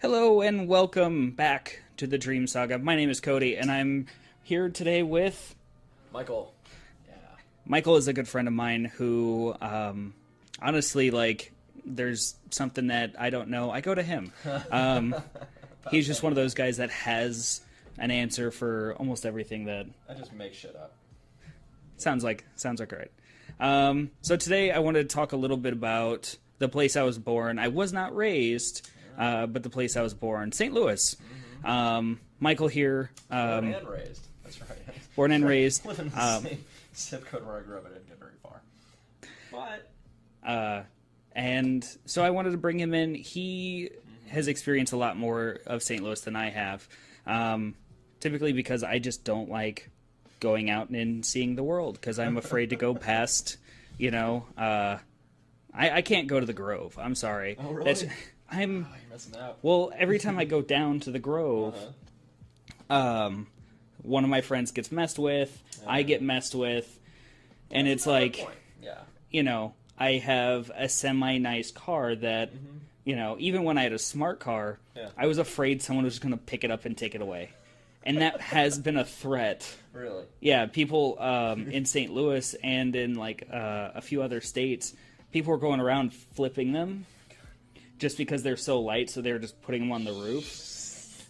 Hello and welcome back to the Dream Saga. My name is Cody, and I'm here today with Michael. Yeah. Michael is a good friend of mine who, honestly, there's something that I don't know. I go to him. He's just one of those guys that has an answer for almost everything that I just make shit up. sounds like right. So today I wanted to talk a little bit about the place I was born. I was not raised, but the place I was born, St. Louis. Mm-hmm. Michael here. Born and raised. That's right. Born and raised. Live in the same zip code where I grew up. I didn't get very far. But And so I wanted to bring him in. He has experienced a lot more of St. Louis than I have. Typically because I just don't like going out and seeing the world because I'm afraid to go past, I can't go to the Grove. I'm sorry. Oh, really? You're messing up. Well, every time I go down to the Grove, one of my friends gets messed with, I get messed with, and it's like, yeah. I have a semi-nice car that, even when I had a smart car, I was afraid someone was going to pick it up and take it away. And that has been a threat. Really? Yeah, people in St. Louis and in a few other states, people were going around flipping them just because they're so light, so they were just putting them on the roof.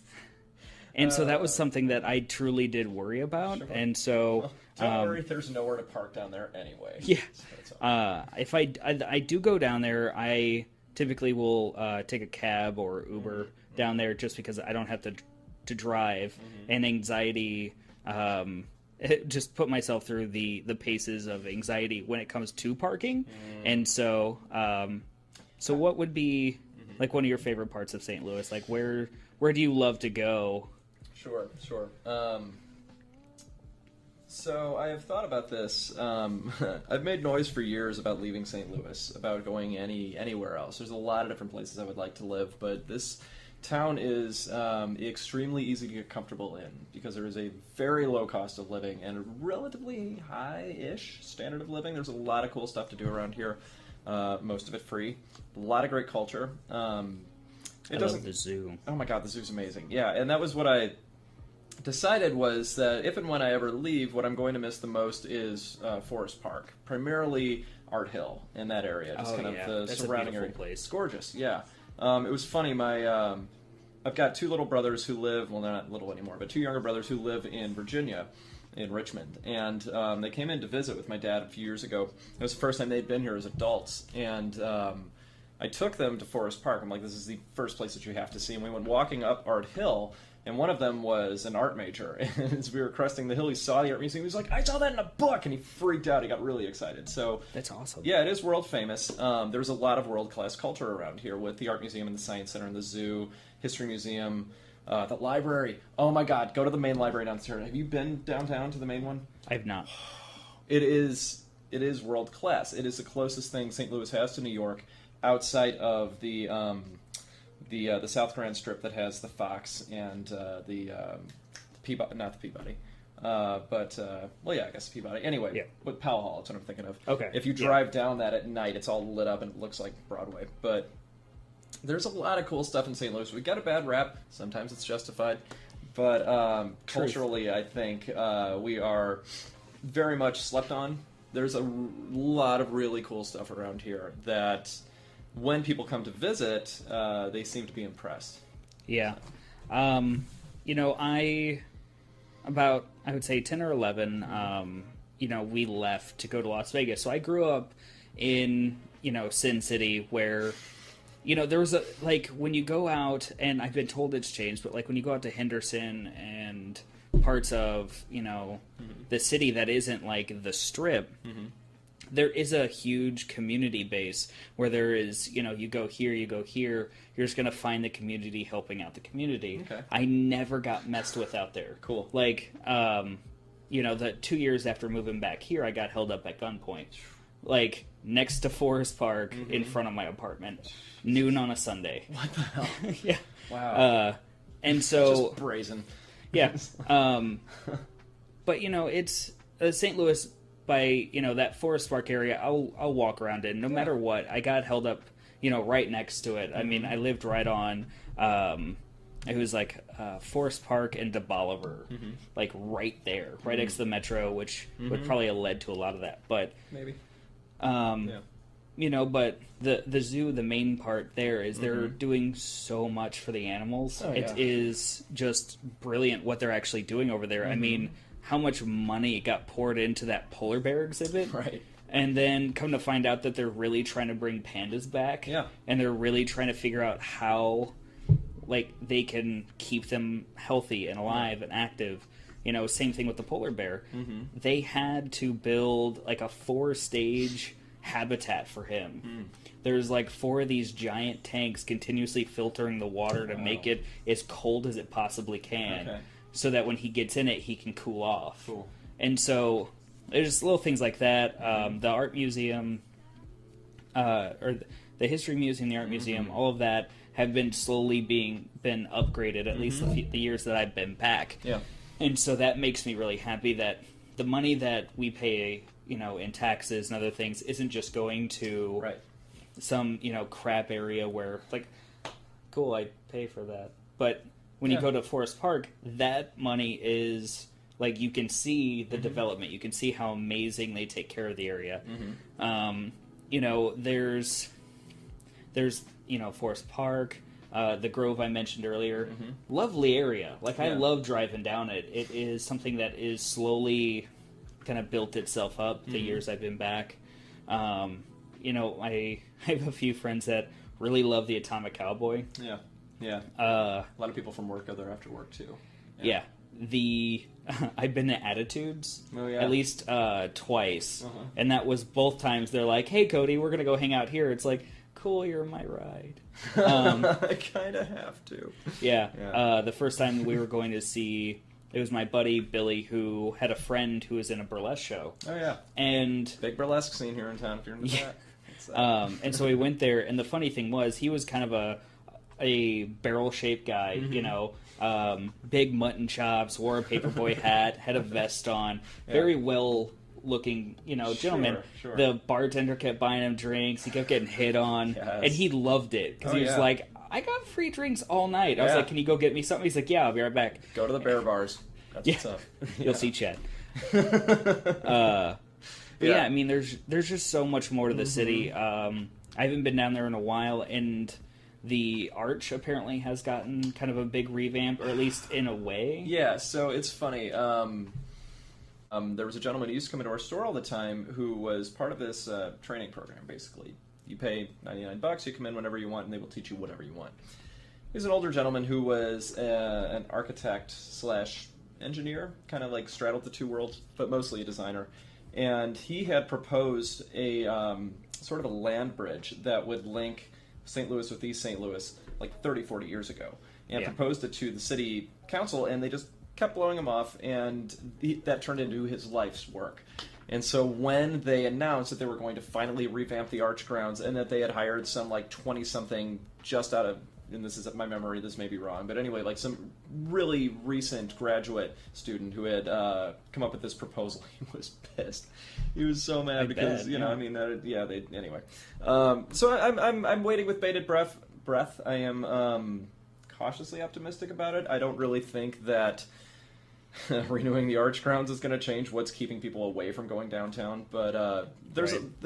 And so that was something that I truly did worry about. Sure. And so Don't worry, there's nowhere to park down there anyway. Yeah. If I do go down there, I typically will take a cab or Uber down there just because I don't have to drive, and anxiety just put myself through the paces of anxiety when it comes to parking. And so so what would be one of your favorite parts of St. Louis? Like where do you love to go? Sure. So I have thought about this. I've made noise for years about leaving St. Louis, about going anywhere else. There's a lot of different places I would like to live, but this town is extremely easy to get comfortable in because there is a very low cost of living and a relatively high-ish standard of living. There's a lot of cool stuff to do around here, most of it free. A lot of great culture. I love the zoo. Oh my god, the zoo's amazing. Yeah, and that was what I decided was that if and when I ever leave, what I'm going to miss the most is Forest Park, primarily Art Hill in that area, just the That's surrounding a area. place. It's gorgeous, yeah. It was funny. I've got two little brothers who live. Well, they're not little anymore, but two younger brothers who live in Virginia, in Richmond, and they came in to visit with my dad a few years ago. It was the first time they'd been here as adults, and I took them to Forest Park. I'm like, this is the first place that you have to see. And we went walking up Art Hill, and one of them was an art major. And as we were cresting the hill, he saw the art museum. He was like, I saw that in a book! And he freaked out. He got really excited. So That's awesome. yeah, it is world famous. There's a lot of world-class culture around here with the art museum and the science center and the zoo, history museum, the library. Oh my god, go to the main library downstairs. Have you been downtown to the main one? I have not. It is world-class. It is the closest thing St. Louis has to New York outside of the South Grand Strip that has the Fox and the Peabody, not the Peabody, well, yeah, I guess Peabody. Anyway, yeah. With Powell Hall, that's what I'm thinking of. Okay. If you drive down that at night, it's all lit up and it looks like Broadway. But there's a lot of cool stuff in St. Louis. We got a bad rap. Sometimes it's justified. But culturally, I think we are very much slept on. There's a lot of really cool stuff around here that when people come to visit, they seem to be impressed. Yeah. I would say 10 or 11, we left to go to Las Vegas. So I grew up in, Sin City where, there was when you go out, and I've been told it's changed, but when you go out to Henderson and parts of, the city that isn't the Strip, there is a huge community base where there is, you go here, you're just going to find the community helping out the community. Okay. I never got messed with out there. Cool. The 2 years after moving back here, I got held up at gunpoint. Next to Forest Park in front of my apartment, noon on a Sunday. What the hell? Yeah. Wow. And so... Just brazen. Yeah. But, it's St. Louis... By that Forest Park area, I'll walk around it. No matter what, I got held up right next to it. I mean, I lived right on. It was like Forest Park and De Bolivar, like right there, right next to the metro, which would probably have led to a lot of that. But maybe, but the zoo, the main part there is they're doing so much for the animals. It is just brilliant what they're actually doing over there. I mean, how much money got poured into that polar bear exhibit, right? And then come to find out that they're really trying to bring pandas back, and they're really trying to figure out how. Like, they can keep them healthy and alive and active. Same thing with the polar bear. They had to build, like, a 4-stage habitat for him. There's, like, 4 of these giant tanks continuously filtering the water to make it as cold as it possibly can. So that when he gets in it, he can cool off. Cool. And so, there's just little things like that. The art museum, or the history museum, the art museum, all of that have been slowly been upgraded, at least the years that I've been back. Yeah. And so that makes me really happy that the money that we pay, in taxes and other things isn't just going to some, crap area where, like, cool, I pay for that. But when you go to Forest Park, that money is, like, you can see the development. You can see how amazing they take care of the area. There's Forest Park, the Grove I mentioned earlier. Lovely area. Like, I love driving down it. It is something that is slowly kind of built itself up the years I've been back. I have a few friends that really love the Atomic Cowboy. Yeah. A lot of people from work go there after work, too. Yeah. I've been to Attitudes at least twice. And that was both times they're like, hey, Cody, we're going to go hang out here. It's like, cool, you're my ride. I kind of have to. Yeah. The first time we were going to see, it was my buddy Billy who had a friend who was in a burlesque show. Oh, yeah. And big burlesque scene here in town if you're into that. And so we went there, and the funny thing was he was kind of a barrel-shaped guy, big mutton chops, wore a paperboy hat, had a vest on, very well looking, gentleman. Sure. The bartender kept buying him drinks. He kept getting hit on, and he loved it because he was like, "I got free drinks all night." I was like, "Can you go get me something?" He's like, "Yeah, I'll be right back." Go to the bear bars. That's what's up. You'll see Chad. I mean, there's just so much more to the city. I haven't been down there in a while, and the Arch apparently has gotten kind of a big revamp, or at least in a way. Yeah. So it's funny. There was a gentleman who used to come into our store all the time who was part of this training program, basically. You pay $99, you come in whenever you want, and they will teach you whatever you want. He's an older gentleman who was an architect / engineer, kind of like straddled the two worlds, but mostly a designer. And he had proposed a sort of a land bridge that would link St. Louis with East St. Louis like 30, 40 years ago. And proposed it to the city council, and they just kept blowing him off, and that turned into his life's work. And so when they announced that they were going to finally revamp the Arch grounds, and that they had hired some like 20-something just out of, and this is my memory, this may be wrong, but anyway, like some really recent graduate student who had come up with this proposal, he was pissed. He was so mad because anyway. So I'm waiting with bated breath. I am cautiously optimistic about it. I don't really think that renewing the Arch grounds is going to change what's keeping people away from going downtown. But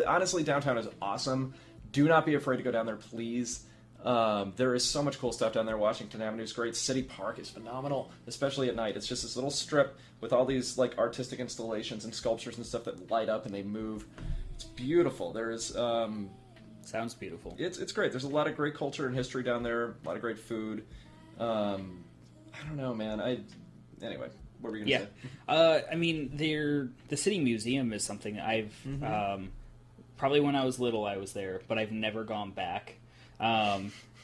honestly, downtown is awesome. Do not be afraid to go down there, please. There is so much cool stuff down there. Washington Avenue is great. City Park is phenomenal, especially at night. It's just this little strip with all these like artistic installations and sculptures and stuff that light up and they move. It's beautiful. There's sounds beautiful. It's great. There's a lot of great culture and history down there. A lot of great food. I don't know, man. Anyway. What were you going to say? I mean, the City Museum is something that I've probably when I was little I was there, but I've never gone back.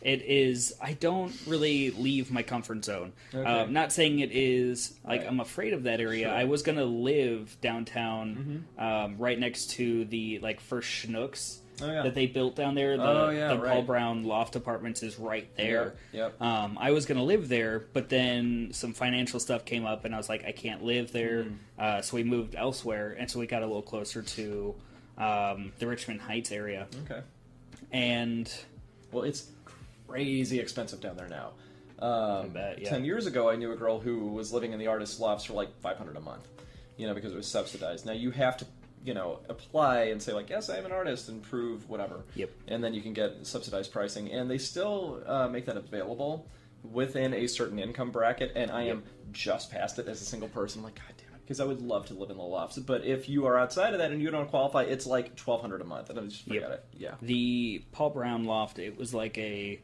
It is, I don't really leave my comfort zone. Okay. Not saying it is, like, I'm afraid of that area. Sure. I was going to live downtown right next to the, like, first Schnucks that they built down there. The Paul Brown Loft Apartments is right there. Yep. I was going to live there, but then some financial stuff came up, and I was like, I can't live there. So we moved elsewhere, and so we got a little closer to the Richmond Heights area. Okay. And Well, it's crazy expensive down there now. I bet, yeah. 10 years ago, I knew a girl who was living in the artist lofts for like $500 a month, because it was subsidized. Now you have to, apply and say like, yes, I am an artist, and prove whatever. Yep. And then you can get subsidized pricing, and they still make that available within a certain income bracket. And I am just past it as a single person. I'm like, God damn it, because I would love to live in the lofts. But if you are outside of that and you don't qualify, it's like $1,200 a month, and I just forget it. Yeah. The Paul Brown loft, it was like a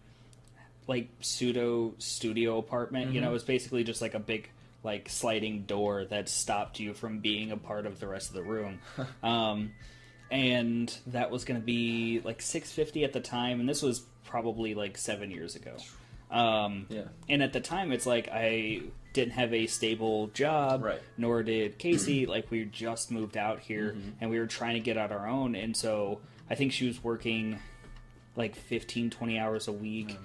pseudo studio apartment. It was basically just like a big sliding door that stopped you from being a part of the rest of the room. And that was going to be like $650 at the time, and this was probably like 7 years ago. And at the time, it's like I didn't have a stable job, right. Nor did Casey. Like, we just moved out here, and we were trying to get out our own, and so I think she was working like 15, 20 hours a week.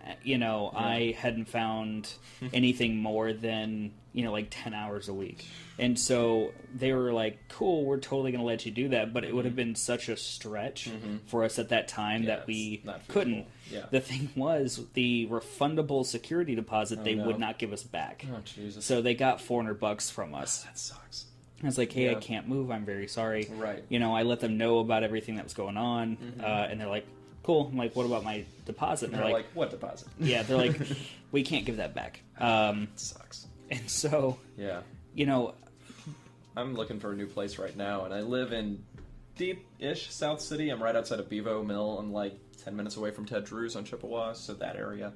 I hadn't found anything more than, like 10 hours a week. And so they were like, cool, we're totally going to let you do that. But it would have been such a stretch for us at that time that we couldn't. Yeah. The thing was, the refundable security deposit, they would not give us back. Oh, Jesus. So they got $400 from us. That sucks. I was like, hey, I can't move. I'm very sorry. Right. I let them know about everything that was going on. And they're like, cool. I'm like, what about my deposit? And they're like, what deposit? Yeah, they're like, we can't give that back. It sucks. And so, I'm looking for a new place right now, and I live in deep-ish South City. I'm right outside of Bevo Mill. I'm like 10 minutes away from Ted Drew's on Chippewa, so that area.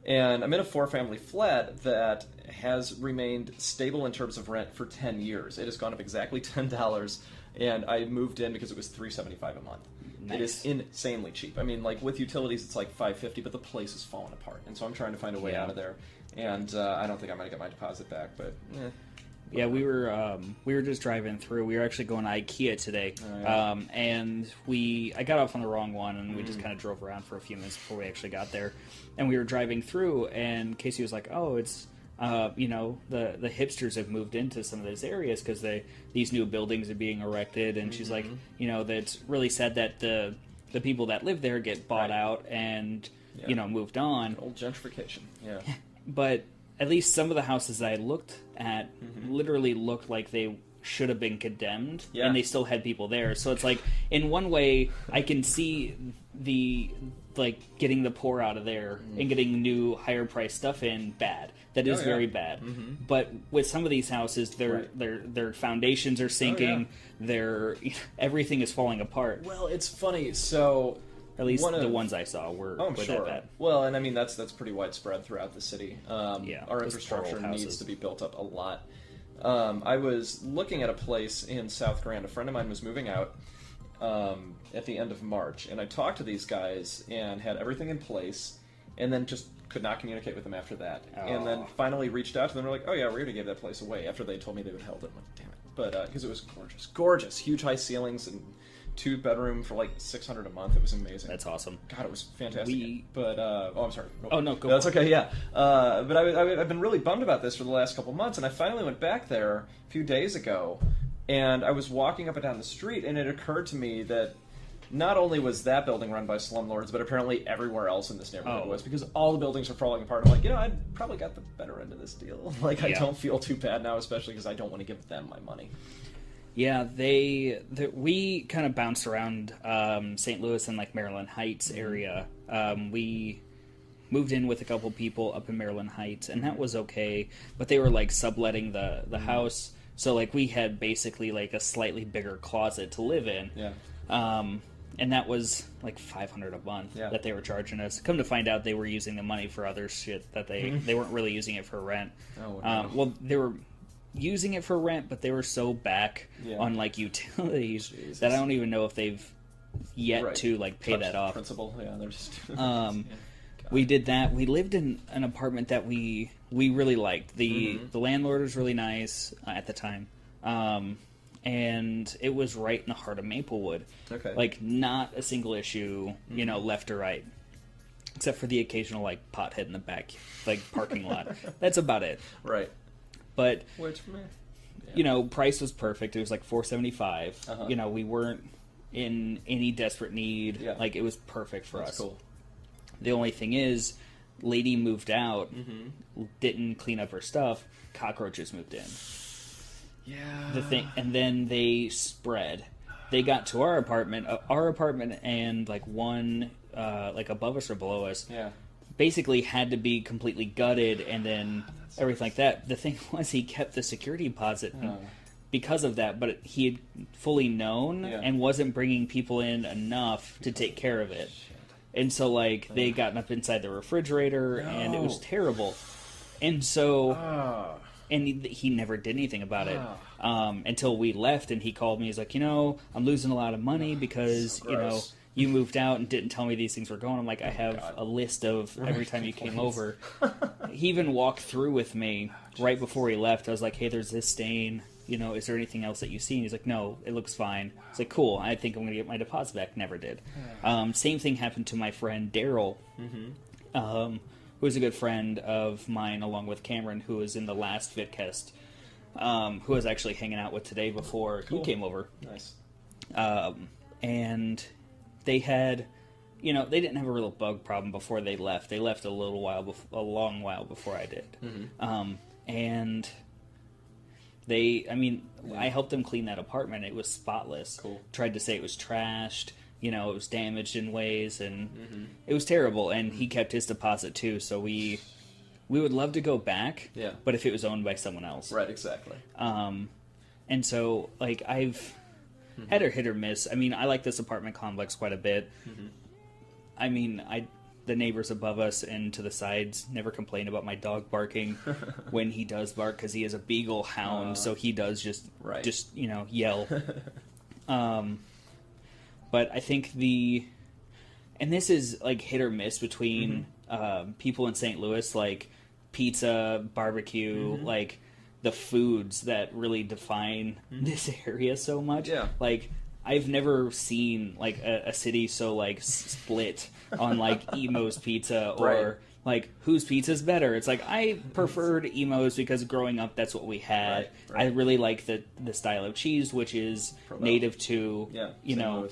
And I'm in a 4-family flat that has remained stable in terms of rent for 10 years. It has gone up exactly $10, and I moved in because it was $375 a month. Nice. It is insanely cheap. I mean, like, with utilities, it's like $550, but the place is falling apart. And so I'm trying to find a way out of there. And I don't think I'm going to get my deposit back, but Yeah, we were just driving through. We were actually going to IKEA today, and I got off on the wrong one, and we just kind of drove around for a few minutes before we actually got there. And we were driving through, and Casey was like, "Oh, it's the hipsters have moved into some of those areas because these new buildings are being erected." And she's like, that's really sad that the people that live there get bought out and moved on. Old gentrification, yeah. But at least some of the houses that I looked at literally looked like they should have been condemned, and they still had people there. So it's like, in one way, I can see the getting the poor out of there and getting new higher priced stuff in bad. That is very bad. But with some of these houses, their foundations are sinking. Everything is falling apart. Well, it's funny. So at least the ones I saw were that bad. Well, and I mean that's pretty widespread throughout the city. Our infrastructure needs to be built up a lot. I was looking at a place in South Grand. A friend of mine was moving out at the end of March, and I talked to these guys and had everything in place, and then just could not communicate with them after that. And then finally reached out to them. They're like, "Oh yeah, we're going to give that place away." After they told me they would hold it, I'm like, damn it! But because it was gorgeous, huge high ceilings and 2-bedroom for like $600 a month. It was amazing. That's awesome. God, it was fantastic. I'm sorry. Oh no, go. That's okay. Yeah, but I've been really bummed about this for the last couple months, and I finally went back there a few days ago, and I was walking up and down the street, and it occurred to me that not only was that building run by slumlords, but apparently everywhere else in this neighborhood was, because all the buildings are falling apart. I'm like, I probably got the better end of this deal. I don't feel too bad now, especially because I don't want to give them my money. Yeah, we kind of bounced around St. Louis and Maryland Heights area. We moved in with a couple people up in Maryland Heights, and that was okay. But they were subletting the house, so we had basically a slightly bigger closet to live in. Yeah. And that was $500 a month that they were charging us. Come to find out, they were using the money for other shit that they weren't really using it for rent. Oh, no. Well, they were using it for rent, but they were so back on utilities that I don't even know if they've yet to pay that off. Principal, they're just. We did that. We lived in an apartment that we really liked. The landlord was really nice at the time, and it was right in the heart of Maplewood. Okay, not a single issue, left or right, except for the occasional pothead in the back, parking lot. That's about it. Right. But which, price was perfect. It was $475. We weren't in any desperate need. Yeah. It was perfect for us. Cool. The only thing is, lady moved out, didn't clean up her stuff, cockroaches moved in. Yeah. And then they spread. They got to our apartment and like one like above us or below us. Yeah. Basically had to be completely gutted, and then everything like that. The thing was, he kept the security deposit because of that, but he had fully known and wasn't bringing people in enough to take care of it. And so, like, they gotten up inside the refrigerator, and it was terrible. And so, and he never did anything about it until we left, and he called me. He's like, I'm losing a lot of money because, you moved out and didn't tell me these things were going. I'm like, I have a list of every time you came over. He even walked through with me right before he left. I was like, hey, there's this stain. Is there anything else that you see? And he's like, no, it looks fine. It's like, cool. I think I'm going to get my deposit back. Never did. Same thing happened to my friend Daryl, who was a good friend of mine, along with Cameron, who was in the last VidCast, who I was actually hanging out with today before you came over. Nice. And they had, they didn't have a real bug problem before they left. They left a long while before I did. And I helped them clean that apartment. It was spotless. Cool. Tried to say it was trashed. It was damaged in ways, and it was terrible. And he kept his deposit too. So we would love to go back. Yeah. But if it was owned by someone else. Right. Exactly. And so like I've had a hit or miss. I like this apartment complex quite a bit. The neighbors above us and to the sides never complain about my dog barking when he does bark, because he is a beagle hound, so he does just yell. But I think and this is like hit or miss between people in St. Louis, like pizza, barbecue, like the foods that really define this area so much. Yeah. Like, I've never seen like a city so like split on like Emo's Pizza or like whose pizza's better. It's like I preferred Emo's because growing up that's what we had. Right. I really like the style of cheese, which is native to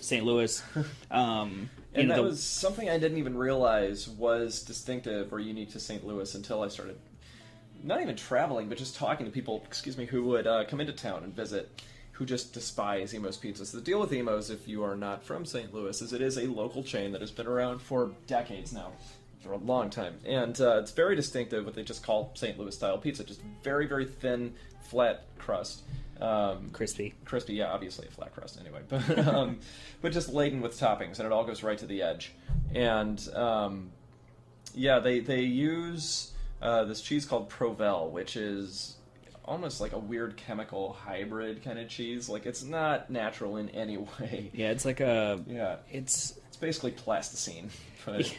St. Louis. And that was something I didn't even realize was distinctive or unique to St. Louis until I started not even traveling, but just talking to people, who would come into town and visit, who just despise Emo's Pizza. So the deal with Emo's, if you are not from St. Louis, is it is a local chain that has been around for decades now, for a long time. And it's very distinctive, what they just call St. Louis-style pizza, just very, very thin, flat crust. Crispy, yeah, obviously a flat crust anyway, but just laden with toppings, and it all goes right to the edge. And they use this cheese called Provel, which is almost like a weird chemical hybrid kind of cheese. Like, it's not natural in any way. Yeah, it's like it's basically plasticine, but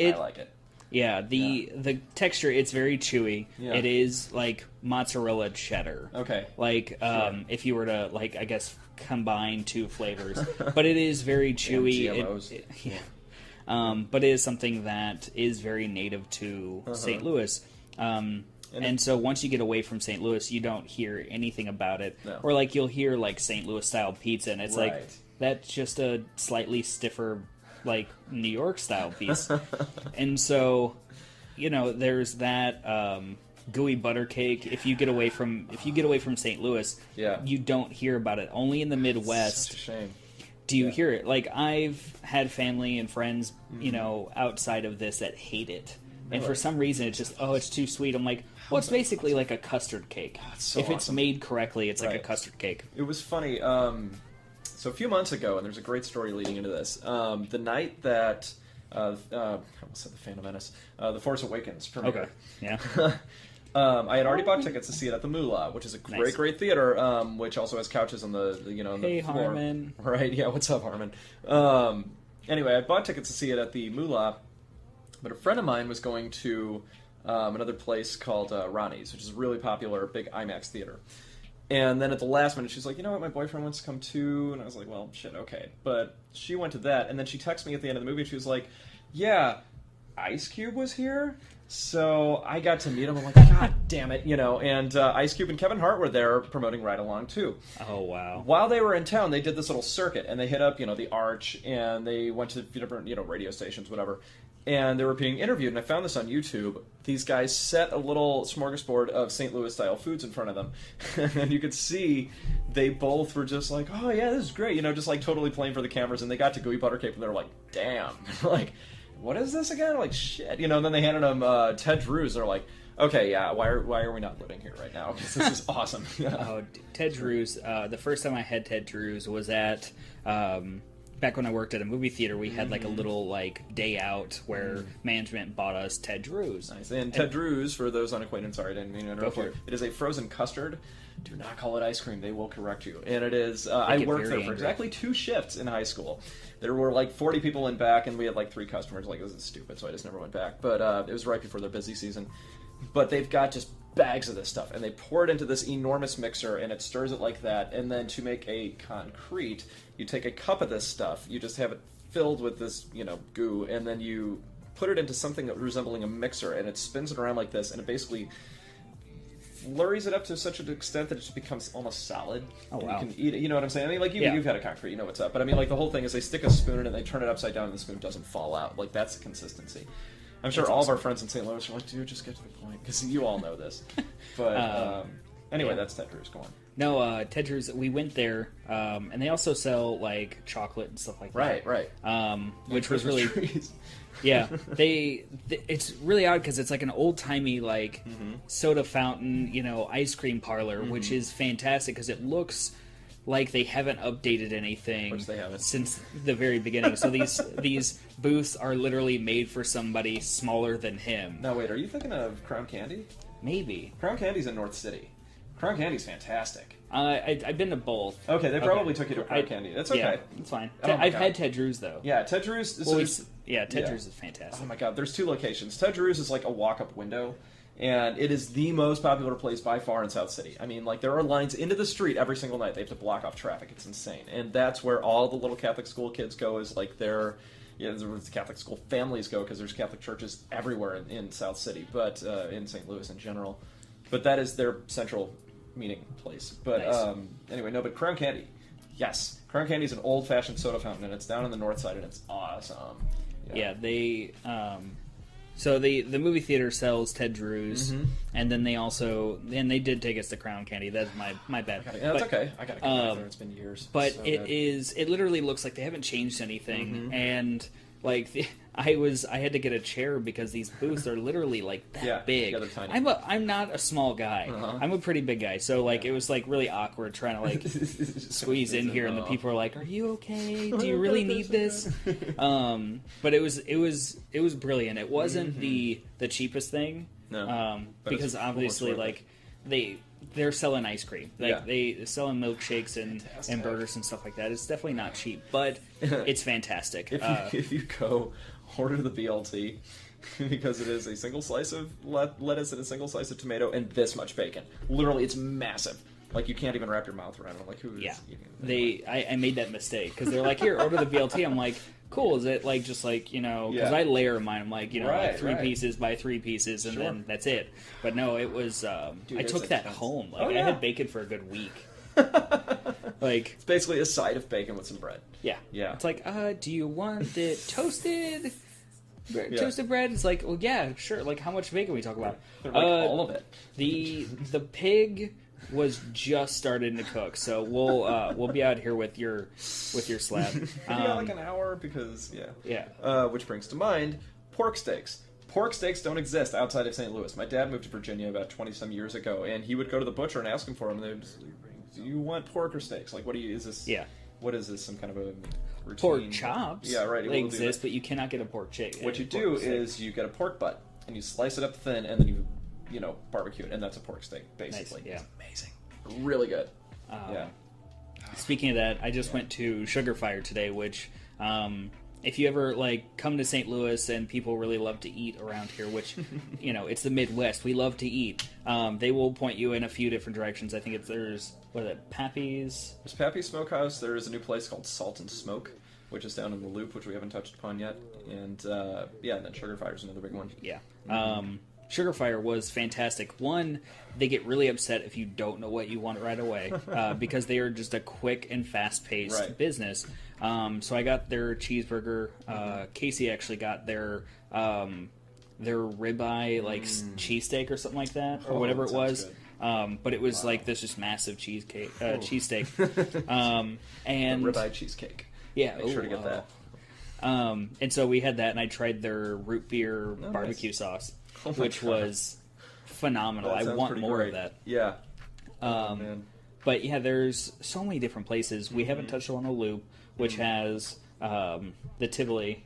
I like it. Yeah, the texture, it's very chewy. Yeah. It is like mozzarella cheddar. Okay. Like, if you were to, like, I guess, combine two flavors. But it is very chewy. And GMOs. But it is something that is very native to St. Louis. And so once you get away from St. Louis, you don't hear anything about it. No. Or, like, you'll hear, like, St. Louis-style pizza, and it's like, that's just a slightly stiffer, like, New York-style piece. And so, there's that gooey butter cake. If you get away from St. Louis, you don't hear about it. Only in the Midwest. Such a shame. Do you hear it? Like, I've had family and friends, outside of this that hate it. And for some reason, it's just, it's too sweet. I'm like, well, it's basically like a custard cake. If it's made correctly, it's like a custard cake. It was funny. So a few months ago, and there's a great story leading into this, the night that, I almost said The Phantom Menace, The Force Awakens premiered. Okay, yeah. I had already bought tickets to see it at the Moolah, which is a great theater, which also has couches on the on the floor. Harmon. Right, yeah, what's up, Harmon? Anyway, I bought tickets to see it at the Moolah, but a friend of mine was going to another place called Ronnie's, which is a really popular, big IMAX theater. And then at the last minute, she's like, you know what, my boyfriend wants to come too. And I was like, well, shit, okay. But she went to that, and then she texted me at the end of the movie, and she was like, yeah, Ice Cube was here, so I got to meet him. I'm like, God damn it, And Ice Cube and Kevin Hart were there promoting Ride Along too. Oh, wow. While they were in town, they did this little circuit, and they hit up, the Arch, and they went to different, radio stations, whatever. and they were being interviewed, and I found this on YouTube. These guys set a little smorgasbord of St. Louis-style foods in front of them, and you could see they both were just like, oh, yeah, this is great, you know, just like totally playing for the cameras, and they got to gooey butter cake, and they were like, damn, like, what is this again? Like, shit, you know, and then they handed them Ted Drew's, they're like, okay, yeah, why are we not living here right now? Because this is awesome. Oh, Ted Drew's, the first time I had Ted Drew's was at... back when I worked at a movie theater, we had like a little like day out where management bought us Ted Drew's. Nice. And Ted Drew's, for those unacquainted, sorry, I didn't mean to interrupt you. It is a frozen custard. Do not call it ice cream; they will correct you. And it is. I worked there for exactly 2 shifts in high school. There were like 40 people in back, and we had like 3 customers. Like, this is stupid, so I just never went back. But it was right before their busy season. But they've got just bags of this stuff, and they pour it into this enormous mixer, and it stirs it like that. And then to make a concrete, you take a cup of this stuff, you just have it filled with this, you know, goo, and then you put it into something resembling a mixer, and it spins it around like this, and it basically flurries it up to such an extent that it just becomes almost solid. Oh, wow. You can eat it, you know what I'm saying? I mean, like, you've had a concrete, you know what's up. But I mean, like, the whole thing is they stick a spoon in it, they turn it upside down, and the spoon doesn't fall out. Like, that's the consistency. I'm sure all of our friends in St. Louis are like, dude, just get to the point, because you all know this. But anyway, that's Ted Drew's. Go on. No, Ted Drew's, we went there, and they also sell, like, chocolate and stuff like that. Right. Which was really... Trees. Yeah. It's really odd, because it's like an old-timey, like, soda fountain, you know, ice cream parlor, which is fantastic, because it looks... like they haven't updated anything Which they haven't. since the very beginning. So these booths are literally made for somebody smaller than him. Now wait, are you thinking of Crown Candy? Maybe. Crown Candy's in North City. Crown Candy's fantastic. I've been to both. Okay, they probably took you to Crown Candy. That's okay. Yeah, it's fine. Oh I've had Ted Drew's though. Yeah, Ted Drew's. Ted Drew's is fantastic. Oh my god, there's 2 locations. Ted Drew's is like a walk-up window. And it is the most popular place by far in South City. I mean, like, there are lines into the street every single night. They have to block off traffic. It's insane. And that's where all the little Catholic school kids go, is like their, Catholic school families go, because there's Catholic churches everywhere in South City, but in St. Louis in general. But that is their central meeting place. But nice. Anyway, no, but Crown Candy. Yes. Crown Candy is an old-fashioned soda fountain, and it's down on the north side, and it's awesome. Yeah, they... So the movie theater sells Ted Drew's, and then they did take us to Crown Candy. That's my bad. That's okay. I gotta go back there. It's been years. But so it literally looks like they haven't changed anything, and like I had to get a chair because these booths are literally like that big. Yeah, they're tiny. I'm not a small guy. I'm a pretty big guy, so like it was like really awkward trying to like squeeze in here, and the people are like, "Are you okay? Do you really need this?" But it was brilliant. It wasn't the cheapest thing, because obviously like they're selling ice cream. Like they're selling milkshakes and burgers and stuff like that. It's definitely not cheap, but it's fantastic. If you go order the BLT, because it is a single slice of lettuce and a single slice of tomato and this much bacon. Literally, it's massive. Like, you can't even wrap your mouth around it. I'm like, who is eating it? I made that mistake, because they're like, here, order the BLT. I'm like, cool, is it like just like, you know, because I layer mine. I'm like, you know, like 3 pieces by 3 pieces, and then that's it. But no, it was, Dude, I took that home. Like, I had bacon for a good week. Like, it's basically a side of bacon with some bread. Yeah. It's like, do you want it toasted? Toasted bread? It's like, well, yeah, sure. Like, how much bacon are we talking about? Like, all of it. The pig was just starting to cook, so we'll be out here with your slab. Like an hour, because which brings to mind pork steaks. Pork steaks don't exist outside of St. Louis. My dad moved to Virginia about 20-some years ago, and he would go to the butcher and ask him for them, and they would just, do you want pork or steaks? Like, what is this? Yeah. What is this, some kind of a routine? Pork chops. Yeah, right. They exist, but you cannot get a pork chick. What you do is you get a pork butt, and you slice it up thin, and then you barbecue it, and that's a pork steak, basically. Nice, It's amazing. Really good. Speaking of that, I just went to Sugar Fire today, which... if you ever come to St. Louis and people really love to eat around here, which it's the Midwest, we love to eat. They will point you in a few different directions. I think there's Pappy's. There's Pappy's Smokehouse. There is a new place called Salt and Smoke, which is down in the Loop, which we haven't touched upon yet. And and then Sugar Fire's another big one. Yeah. Sugar Fire was fantastic. One, they get really upset if you don't know what you want right away because they are just a quick and fast-paced business. So I got their cheeseburger. Casey actually got their ribeye, like cheesesteak or something like that, or whatever it was. But it was like this just massive cheesesteak. And ribeye cheesecake. Yeah, make sure to get that. And so we had that, and I tried their root beer barbecue sauce, which was phenomenal. I want more of that. Yeah. Man. But yeah, there's so many different places. We haven't touched on the Loop, which has the Tivoli,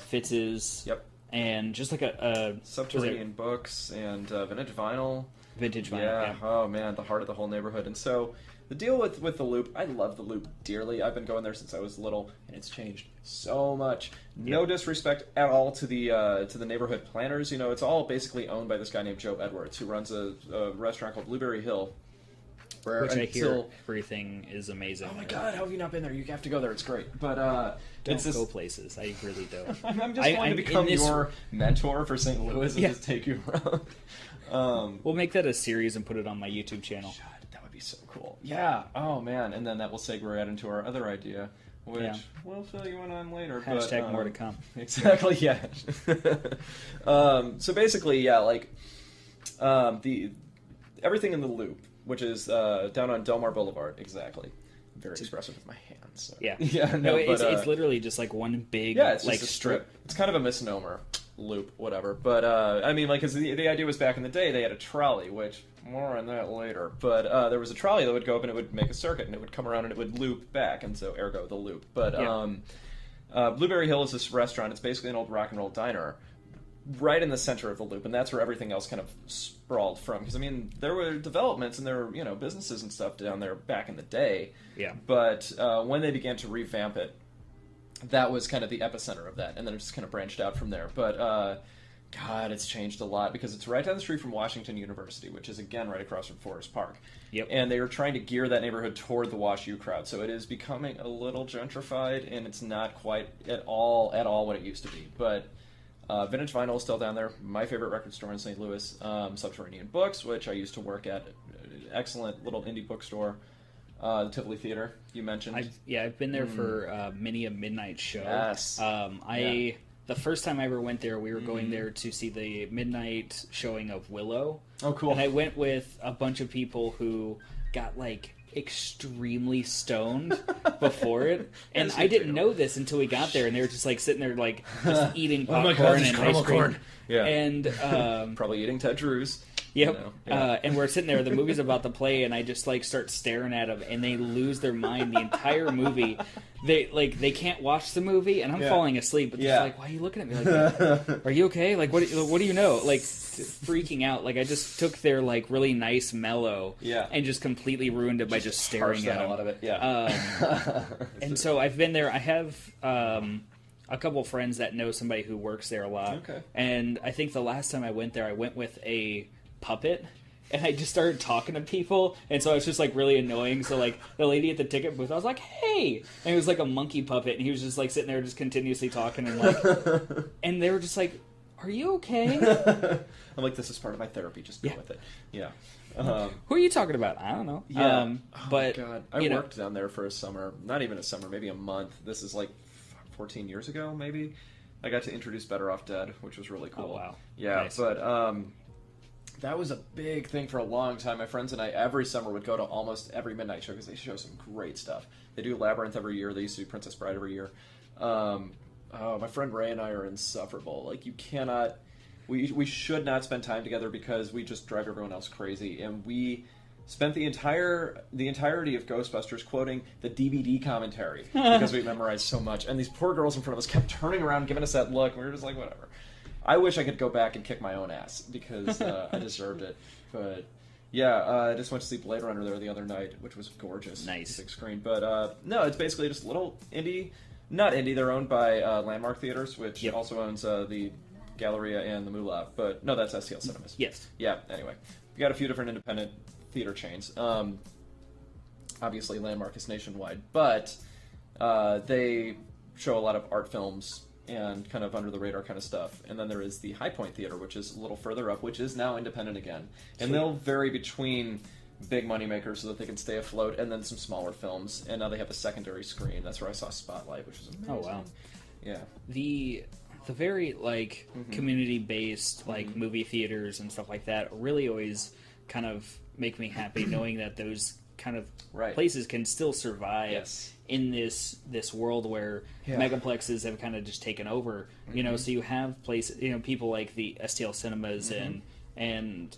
Fitz's, and just like a Subterranean Books and Vintage Vinyl. Yeah. Oh man, the heart of the whole neighborhood. And so the deal with the Loop, I love the Loop dearly. I've been going there since I was little, and it's changed so much. No disrespect at all to the neighborhood planners. You know, it's all basically owned by this guy named Joe Edwards, who runs a restaurant called Blueberry Hill. Which I hear everything is amazing. Oh my God, how have you not been there? You have to go there. It's great. But don't go places. I really don't. I'm just going to become your mentor for St. Louis and just take you around. We'll make that a series and put it on my YouTube channel. That would be so cool. Yeah. Oh man. And then that will segue right into our other idea, which we'll fill you in on later. Hashtag more to come. Exactly. Yeah. So basically, the everything in the Loop, which is down on Delmar Boulevard. Exactly. Very expressive with my hands. So. Yeah. It's literally just like one big it's like just a strip. It's kind of a misnomer. Loop, whatever. But I mean, like, 'cause the idea was back in the day they had a trolley, which more on that later. But there was a trolley that would go up and it would make a circuit and it would come around and it would loop back, and so ergo the Loop. But Blueberry Hill is this restaurant. It's basically an old rock and roll diner, right in the center of the Loop, and that's where everything else kind of sprawled from. Because I mean, there were developments and there were businesses and stuff down there back in the day. Yeah. But when they began to revamp it, that was kind of the epicenter of that, and then it just kind of branched out from there. But God, it's changed a lot because it's right down the street from Washington University, which is again right across from Forest Park. Yep. And they are trying to gear that neighborhood toward the Wash U crowd, so it is becoming a little gentrified, and it's not quite at all what it used to be. But Vintage Vinyl is still down there. My favorite record store in St. Louis, Subterranean Books, which I used to work at. Excellent little indie bookstore. The Tivoli Theater, you mentioned. I've been there for many a midnight show. Yes. The first time I ever went there, we were going there to see the midnight showing of Willow. Oh, cool. And I went with a bunch of people who got, like, extremely stoned before it. And I didn't know this until we got there, and they were just, like, sitting there, like, just eating popcorn and ice cream. Yeah. And probably eating Ted Drew's. Yep. And we're sitting there, the movie's about to play, and I just like start staring at them, and they lose their mind the entire movie. They can't watch the movie, and I'm falling asleep, but they're like, why are you looking at me like that? Are you okay? Like, what do you know? Like, freaking out. Like, I just took their like really nice mellow and just completely ruined it by just staring at them. A lot of it. And so I've been there. I have a couple friends that know somebody who works there a lot. Okay. And I think the last time I went there, I went with a puppet, and I just started talking to people, and so I was just like really annoying. So like the lady at the ticket booth, I was like, hey, and it was like a monkey puppet, and he was just like sitting there just continuously talking, and like and they were just like, are you okay? I'm like, this is part of my therapy, just go with it. Who are you talking about? I don't know. But God, I worked down there for a summer, not even a summer, maybe a month. This is like 14 years ago, maybe. I got to introduce Better Off Dead, which was really cool. Oh, wow. Yeah, nice. But that was a big thing for a long time. My friends and I every summer would go to almost every midnight show because they show some great stuff. They do Labyrinth every year. They used to do Princess Bride every year. My friend Ray and I are insufferable. Like, you cannot... We should not spend time together because we just drive everyone else crazy. And we spent the entirety of Ghostbusters quoting the DVD commentary because we memorized so much. And these poor girls in front of us kept turning around, giving us that look. And we were just like, whatever. I wish I could go back and kick my own ass because I deserved it. But I just went to see Blade Runner there the other night, which was gorgeous. Nice. Big screen. But no, it's basically just little indie, not indie, they're owned by Landmark Theaters, which also owns the Galleria and the Moolah. But no, that's STL Cinemas. Yes. Yeah, anyway. We got a few different independent theater chains. Obviously, Landmark is nationwide, but they show a lot of art films and kind of under the radar kind of stuff. And then there is the High Point Theater, which is a little further up, which is now independent again. And they'll vary between big moneymakers so that they can stay afloat, and then some smaller films. And now they have a secondary screen. That's where I saw Spotlight, which was amazing. Oh, wow. Yeah. The very, like, community-based, like, movie theaters and stuff like that really always kind of make me happy knowing that those kind of places can still survive in this world where megaplexes have kind of just taken over. You know, so you have places, you know, people like the STL Cinemas and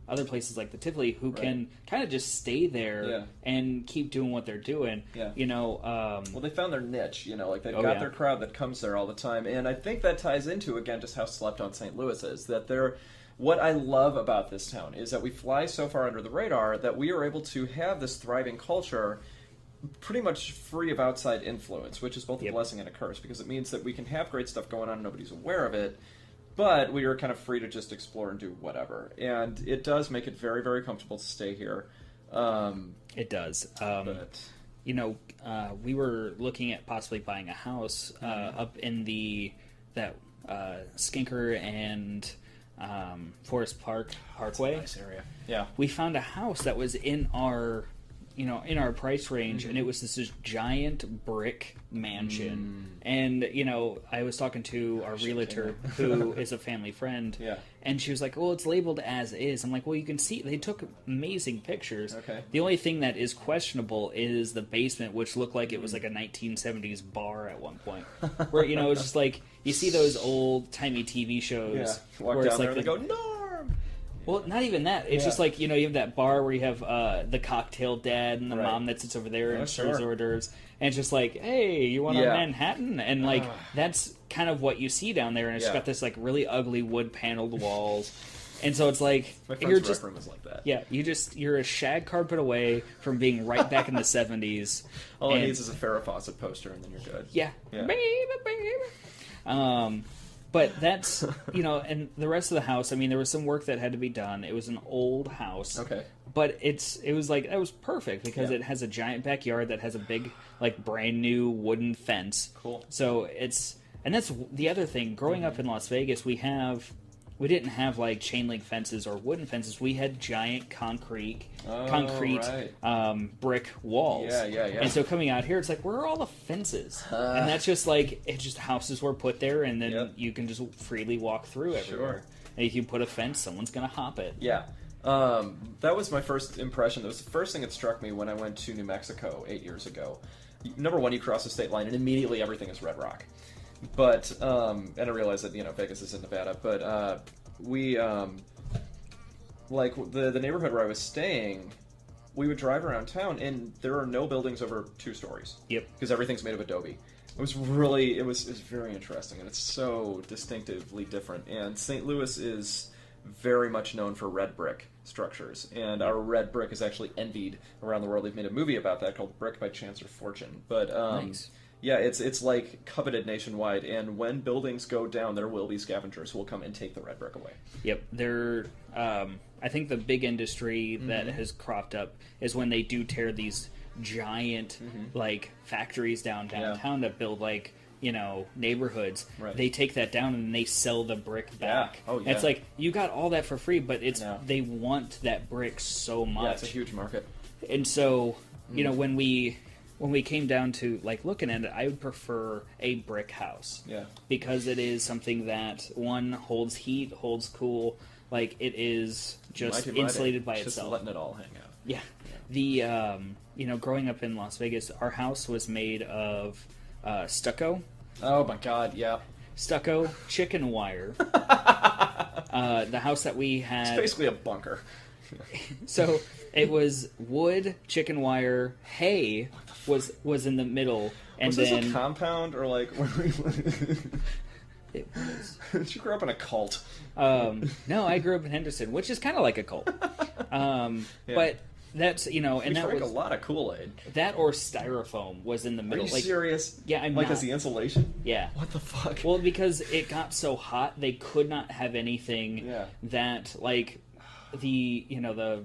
other places like the Tivoli who can kind of just stay there and keep doing what they're doing. You know, well, they found their niche. You know, like they've got their crowd that comes there all the time, and I think that ties into again just how slept on St. Louis is. That they're what I love about this town is that we fly so far under the radar that we are able to have this thriving culture pretty much free of outside influence, which is both a blessing and a curse, because it means that we can have great stuff going on and nobody's aware of it, but we are kind of free to just explore and do whatever. And it does make it very, very comfortable to stay here. It does. You know, we were looking at possibly buying a house up in that Skinker and Forest Parkway. That's a nice area. Yeah. We found a house that was in our price range, and it was this giant brick mansion. And, you know, I was talking to our realtor who is a family friend, and she was like, well, it's labeled as is. I'm like, well, you can see they took amazing pictures. The only thing that is questionable is the basement, which looked like it was like a 1970s bar at one point, where, you know, it's just like you see those old-timey TV shows walk where down it's like there and they go, Norm! Well, not even that. It's just like, you know, you have that bar where you have the cocktail dad and the mom that sits over there and serves hors d'oeuvres. And it's just like, hey, you want a Manhattan? And, like, that's kind of what you see down there. And it's got this, like, really ugly wood-paneled walls. And so it's like, my friend's rec room is like that. Yeah, you're a shag carpet away from being right back in the 70s. All it needs is a Farrah Fawcett poster, and then you're good. Yeah. Baby. But that's, you know, and the rest of the house, I mean, there was some work that had to be done. It was an old house. But it was like, that was perfect because it has a giant backyard that has a big, like, brand new wooden fence. So and that's the other thing. Growing up in Las Vegas, we didn't have, like, chain link fences or wooden fences. We had giant concrete brick walls. And so coming out here, it's like, where are all the fences? And that's just like, it's just houses were put there, and then you can just freely walk through everywhere. And if you put a fence, someone's going to hop it. That was my first impression. That was the first thing that struck me when I went to New Mexico 8 years ago. Number one, you cross the state line, and immediately everything is red rock. But, and I realized that, you know, Vegas is in Nevada, but we, like, the neighborhood where I was staying, we would drive around town, and there are no buildings over 2 stories. Because everything's made of adobe. It was very interesting, and it's so distinctively different. And St. Louis is very much known for red brick structures, and our red brick is actually envied around the world. They've made a movie about that called Brick by Chance or Fortune. But, nice. Yeah, it's like coveted nationwide, and when buildings go down, there will be scavengers who will come and take the red brick away. I think the big industry that has cropped up is when they do tear these giant, like, factories downtown that build, like, you know, neighborhoods. They take that down and they sell the brick back. It's like, you got all that for free, but they want that brick so much. Yeah, it's a huge market. And so, you know, when we came down to, like, looking at it, I would prefer a brick house. Because it is something that, one, holds heat, holds cool. Like, it is just insulated by itself. Just letting it all hang out. The, you know, growing up in Las Vegas, our house was made of stucco. Oh, my God, Stucco, chicken wire. The house that we had... It's basically a bunker. So it was wood, chicken wire, hay was in the middle, and was then this a compound or like? It was. Did you grow up in a cult? No, I grew up in Henderson, which is kind of like a cult. But that's, you know, and we that drank was a lot of Kool-Aid. That or styrofoam was in the middle. Are you serious? Yeah, I'm like not. as the insulation. Yeah. What the fuck? Well, because it got so hot, they could not have anything that, like, the, you know, the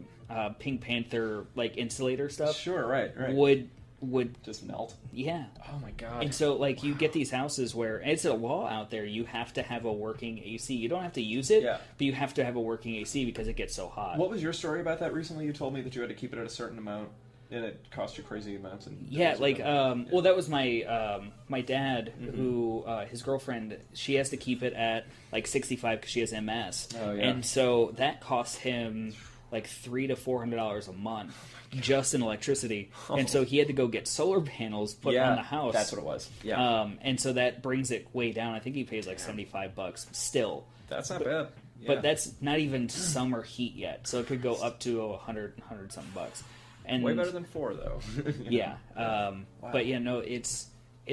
Pink Panther, like, insulator stuff. Sure, right. Would would just melt. Yeah. Oh my god. And so like you get these houses where it's a law out there. You have to have a working AC. You don't have to use it, but you have to have a working AC because it gets so hot. What was your story about that recently? You told me that you had to keep it at a certain amount. And it cost you crazy amounts. Well, that was my my dad, who his girlfriend, she has to keep it at like 65 because she has MS. Oh, yeah. And so that cost him like $300 to $400 a month just in electricity. And so he had to go get solar panels put on the house. That's what it was. Yeah. And so that brings it way down. I think he pays like $75 still. That's not bad. Yeah. But that's not even summer heat yet. So it could go up to 100 something bucks. And way better than 4, though. Yeah. Wow. But yeah, no, it's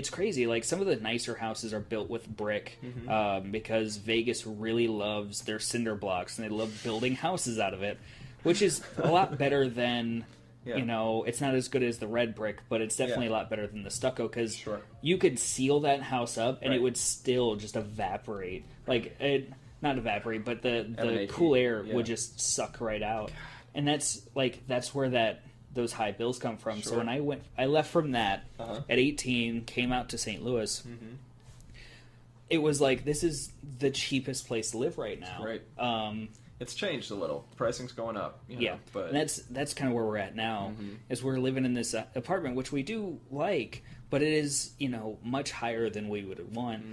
crazy. Like some of the nicer houses are built with brick because Vegas really loves their cinder blocks and they love building houses out of it, which is a lot better than, you know, it's not as good as the red brick, but it's definitely a lot better than the stucco because you could seal that house up and it would still just evaporate. Like, not evaporate, but the cool air would just suck right out. And that's where those high bills come from. So when I left from that at 18, came out to St. Louis. It was like, this is the cheapest place to live right now. Right. It's changed a little. Pricing's going up. You know, but and that's kind of where we're at now. Is we're living in this apartment, which we do like, but it is, you know, much higher than we would want.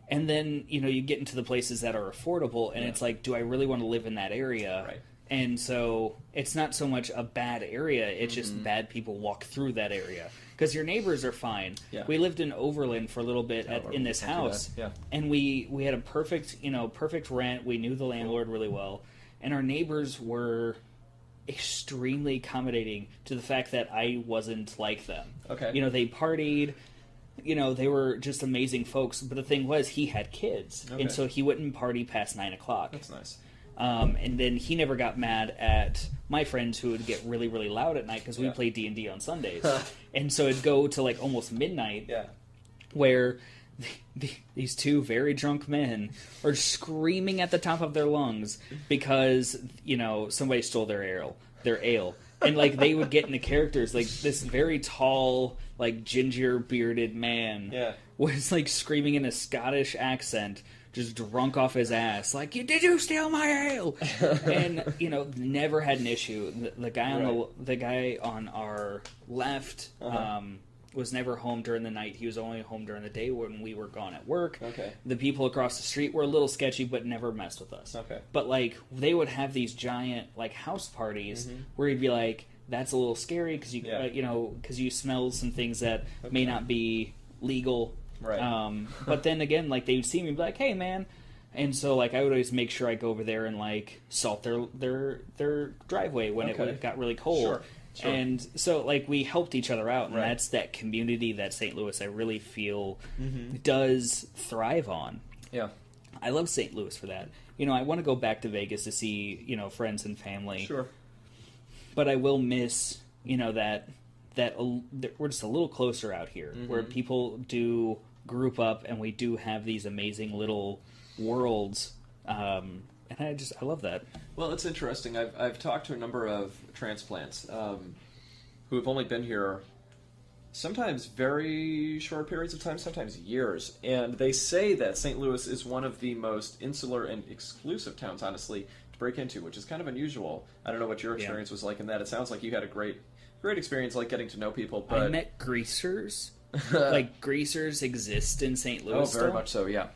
And then, you know, you get into the places that are affordable, and it's like, do I really want to live in that area? Right. And so it's not so much a bad area, it's just bad people walk through that area. Because your neighbors are fine. Yeah. We lived in Overland for a little bit in this house, and we had a perfect rent. We knew the landlord really well, and our neighbors were extremely accommodating to the fact that I wasn't like them. Okay. You know, they partied. You know, they were just amazing folks. But the thing was, he had kids, and so he wouldn't party past 9 o'clock. That's nice. And then he never got mad at my friends who would get really, really loud at night because we played D&D on Sundays. And so it'd go to like almost midnight where these two very drunk men are screaming at the top of their lungs because, you know, somebody stole their ale. And like they would get into characters like this very tall, like ginger bearded man was like screaming in a Scottish accent, just drunk off his ass, like, "Did you steal my ale?" And you know, never had an issue. The guy on the guy on our left was never home during the night. He was only home during the day when we were gone at work. Okay. The people across the street were a little sketchy, but never messed with us. Okay. But like they would have these giant like house parties where you'd be like, "That's a little scary because you you know, because you smell some things that may not be legal." Right. But then again, like they would see me and be like, "Hey, man," and so like I would always make sure I go over there and like salt their driveway when it got really cold. Sure. And so like we helped each other out, and that's that community that St. Louis I really feel does thrive on. Yeah, I love St. Louis for that. You know, I want to go back to Vegas to see, you know, friends and family. Sure. But I will miss, you know, that we're just a little closer out here, where people do group up, and we do have these amazing little worlds, and I love that. Well, it's interesting. I've talked to a number of transplants who have only been here sometimes very short periods of time, sometimes years, and they say that St. Louis is one of the most insular and exclusive towns, honestly, to break into, which is kind of unusual. I don't know what your experience was like in that. It sounds like you had a great experience, like getting to know people. But I met greasers. Like greasers exist in St. Louis. Oh, very much so. Yeah.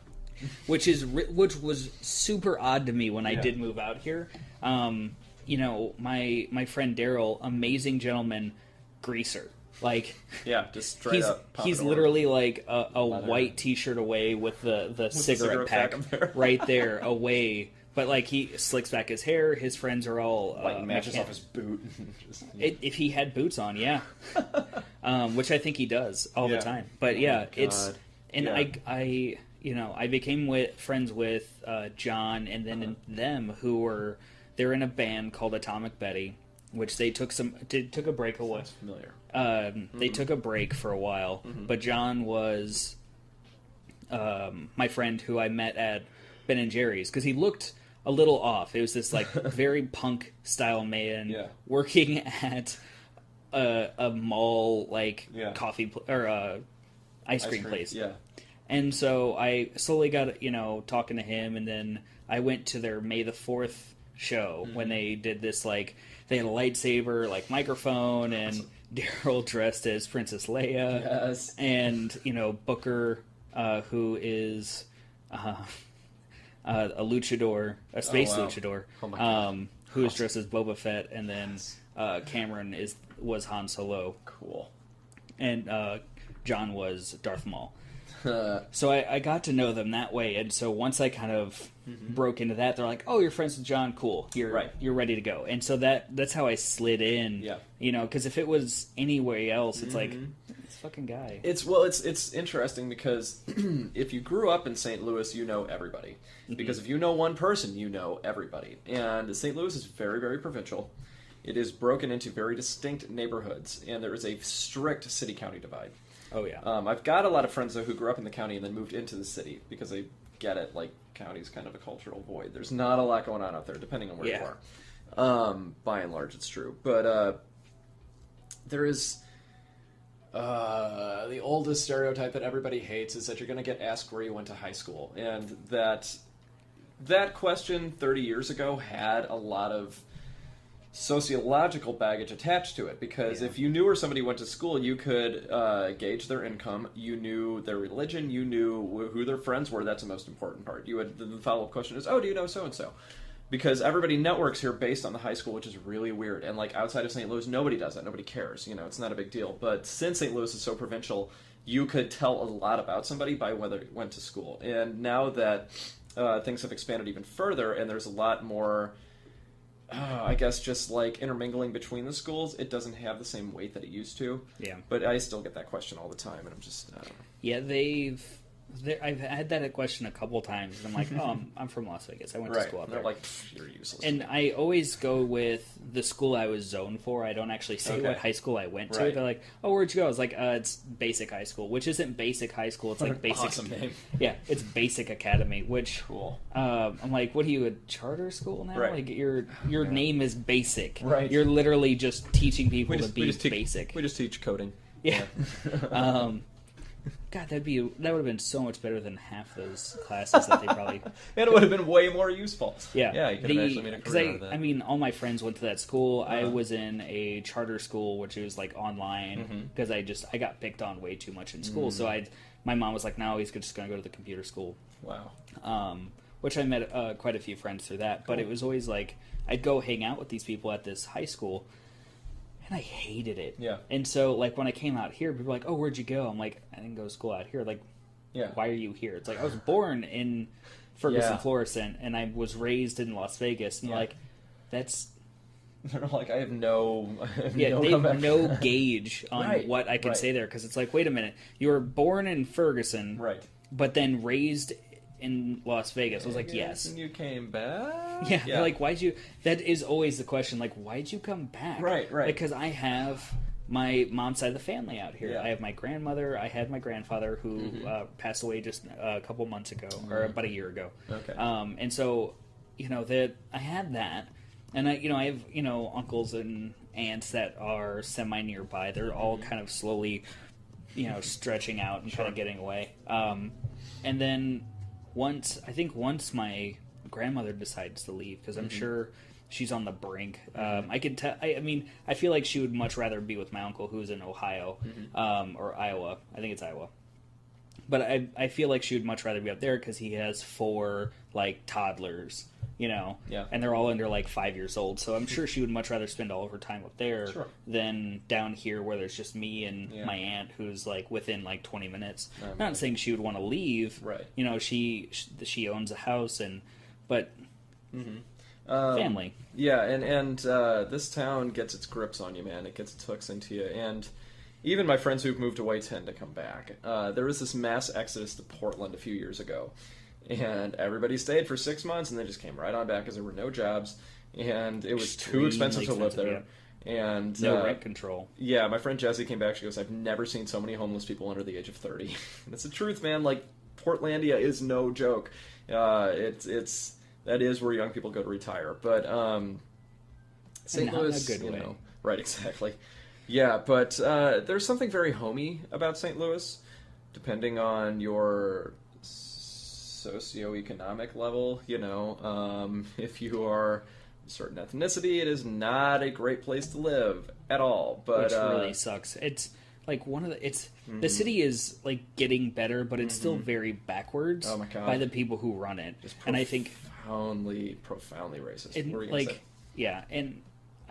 Which was super odd to me when I did move out here. You know, my friend Daryl, amazing gentleman, greaser. Like just straight up. He's literally like a white T-shirt away with the cigarette pack right there away. But like he slicks back his hair. His friends are all like matches off his boot. If he had boots on, which I think he does all the time. But I you know, I became friends with John and then them who they're in a band called Atomic Betty, which they took a break away. Sounds familiar. They took a break for a while, but John was my friend who I met at Ben and Jerry's because he looked a little off. It was this like very punk style man working at a mall like Yeah. coffee or ice cream place. Yeah. And so I slowly got, talking to him, and then I went to their May the 4th show when they did this, like, they had a lightsaber, like, microphone, and Daryl dressed as Princess Leia. Yes. And, Booker, who is a luchador, a space luchador, Oh my God. who is dressed as Boba Fett, and then Cameron was Han Solo. Cool. And John was Darth Maul. So I got to know them that way, and so once I kind of broke into that, they're like, "Oh, you're friends with John? Cool, you're ready to go." And so that's how I slid in. Yeah. Because if it was anywhere else, it's like this fucking guy. It's interesting because if you grew up in St. Louis, you know everybody. Because if you know one person, you know everybody. And St. Louis is very, very provincial. It is broken into very distinct neighborhoods, and there is a strict city-county divide. Oh yeah. I've got a lot of friends though who grew up in the county and then moved into the city because they get it. Like, county's kind of a cultural void. There's not a lot going on out there, depending on where you are. By and large, it's true. But there is the oldest stereotype that everybody hates is that you're going to get asked where you went to high school, and that question 30 years ago had a lot of sociological baggage attached to it, because if you knew where somebody went to school, you could gauge their income, you knew their religion, you knew who their friends were. That's the most important part. The follow-up question is, do you know so-and-so? Because everybody networks here based on the high school, which is really weird. And like outside of St. Louis, nobody does that. Nobody cares. It's not a big deal. But since St. Louis is so provincial, you could tell a lot about somebody by whether they went to school. And now that things have expanded even further, and there's a lot more I guess just like intermingling between the schools, it doesn't have the same weight that it used to. Yeah. But I still get that question all the time, and I'm just, I don't know. Yeah, I've had that question a couple times, and I'm like, I'm from Las Vegas. I went to school out there. They're like, you're useless. And I always go with the school I was zoned for. I don't actually say what high school I went to. Right. They're like, where'd you go? I was like, it's basic high school, which isn't basic high school. It's like basic. Awesome name. Yeah, it's basic academy, which cool. I'm like, what are you, a charter school now? Right. Like your name is basic. Right. You're literally just teaching people to be basic. We just teach coding. Yeah. God, that would have been so much better than half those classes that they probably. And it would have been way more useful. Yeah, yeah, you could have actually made a career out of that. I mean, all my friends went to that school. I was in a charter school, which was like online because I got picked on way too much in school. So my mom was like, "No, he's just going to go to the computer school." Wow. Which I met quite a few friends through that, but it was always like I'd go hang out with these people at this high school. And I hated it. Yeah. And so, like, when I came out here, people were like, "Oh, where'd you go?" I'm like, "I didn't go to school out here." Like, why are you here? It's like, I was born in Ferguson, Florissant, and I was raised in Las Vegas. And like, that's... They're like, I have no... they have no gauge on what I can say there. Because it's like, wait a minute. You were born in Ferguson, right, but then raised in Las Vegas. I was like, yes. And you came back? Yeah. They're like, why'd you... That is always the question. Like, why'd you come back? Right. Because I have my mom's side of the family out here. Yeah. I have my grandmother. I had my grandfather who passed away just a couple months ago, or about a year ago. Okay. And so, that I had that. And I have, uncles and aunts that are semi-nearby. They're all kind of slowly, stretching out and kind of getting away. And then... Once my grandmother decides to leave, because I'm sure she's on the brink. I could tell. I mean, I feel like she would much rather be with my uncle, who's in Ohio, or Iowa. I think it's Iowa. But I feel like she would much rather be up there because he has 4 like toddlers, and they're all under like 5 years old. So I'm sure she would much rather spend all of her time up there than down here where there's just me and my aunt, who's like within like 20 minutes. I'm not saying she would want to leave. Right. She owns a house but family. Yeah, and this town gets its grips on you, man. It gets its hooks into you, and even my friends who've moved away tend to come back. There was this mass exodus to Portland a few years ago, and everybody stayed for 6 months, and they just came right on back because there were no jobs, and it was too expensive to live there. Yeah. And no rent control. Yeah, my friend Jesse came back. She goes, "I've never seen so many homeless people under the age of 30." And it's the truth, man. Like, Portlandia is no joke. That is where young people go to retire. But St. Louis, in a good way. right? Exactly. Yeah, but there's something very homey about St. Louis, depending on your socioeconomic level. If you are a certain ethnicity, it is not a great place to live at all. But which really sucks. It's like the city is like getting better, but it's still very backwards by the people who run it. And I think profoundly racist. What were you gonna say? Yeah, and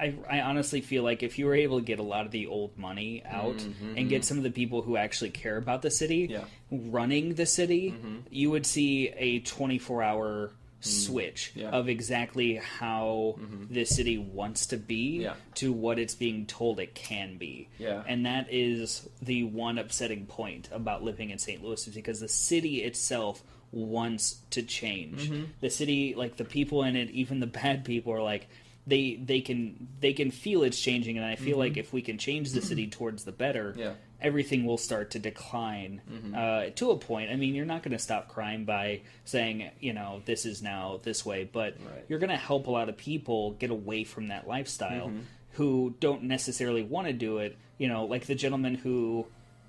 I honestly feel like if you were able to get a lot of the old money out and get some of the people who actually care about the city running the city, you would see a 24-hour switch of exactly how the city wants to be to what it's being told it can be. Yeah. And that is the one upsetting point about living in St. Louis, is because the city itself wants to change. The city, like the people in it, even the bad people, are like, they can feel it's changing, and I feel like if we can change the city towards the better, everything will start to decline to a point. I mean, you're not going to stop crime by saying, this is now this way, but you're going to help a lot of people get away from that lifestyle who don't necessarily want to do it. Like the gentleman who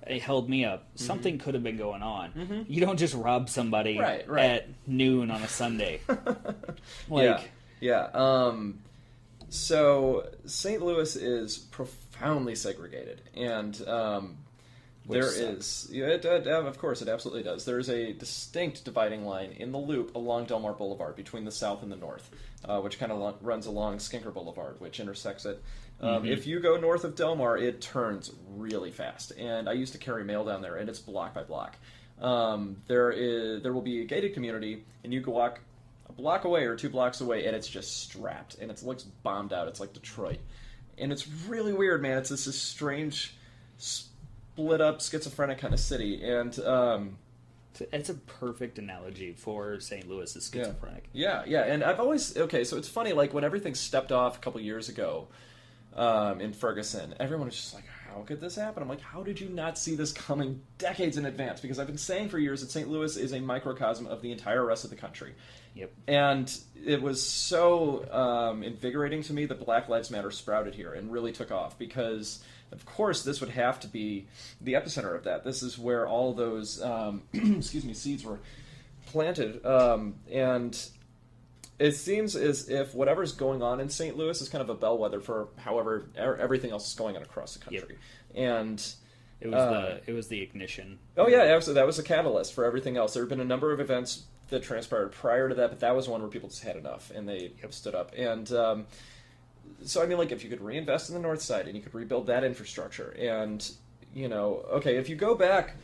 held me up. Something could have been going on. You don't just rob somebody at noon on a Sunday. So St. Louis is profoundly segregated, and of course, it absolutely does. There is a distinct dividing line in the loop along Delmar Boulevard between the south and the north, which kind of runs along Skinker Boulevard, which intersects it. If you go north of Delmar, it turns really fast, and I used to carry mail down there, and it's block by block. There will be a gated community, and you can walk a block away or 2 blocks away, and it's just strapped, and it looks bombed out. It's like Detroit, and it's really weird, man. It's this strange, split up, schizophrenic kind of city, and it's a perfect analogy for St. Louis is schizophrenic. Yeah, and I've always so it's funny, like when everything stepped off a couple years ago in Ferguson, everyone was just like, how could this happen? I'm like, how did you not see this coming decades in advance? Because I've been saying for years that St. Louis is a microcosm of the entire rest of the country. Yep. And it was so invigorating to me that Black Lives Matter sprouted here and really took off, because, of course, this would have to be the epicenter of that. This is where all those seeds were planted. And it seems as if whatever's going on in St. Louis is kind of a bellwether for however everything else is going on across the country. Yep. And it was the ignition. Oh yeah, absolutely. That was a catalyst for everything else. There have been a number of events that transpired prior to that, but that was one where people just had enough and they stood up. And so I mean, like, if you could reinvest in the north side and you could rebuild that infrastructure, and if you go back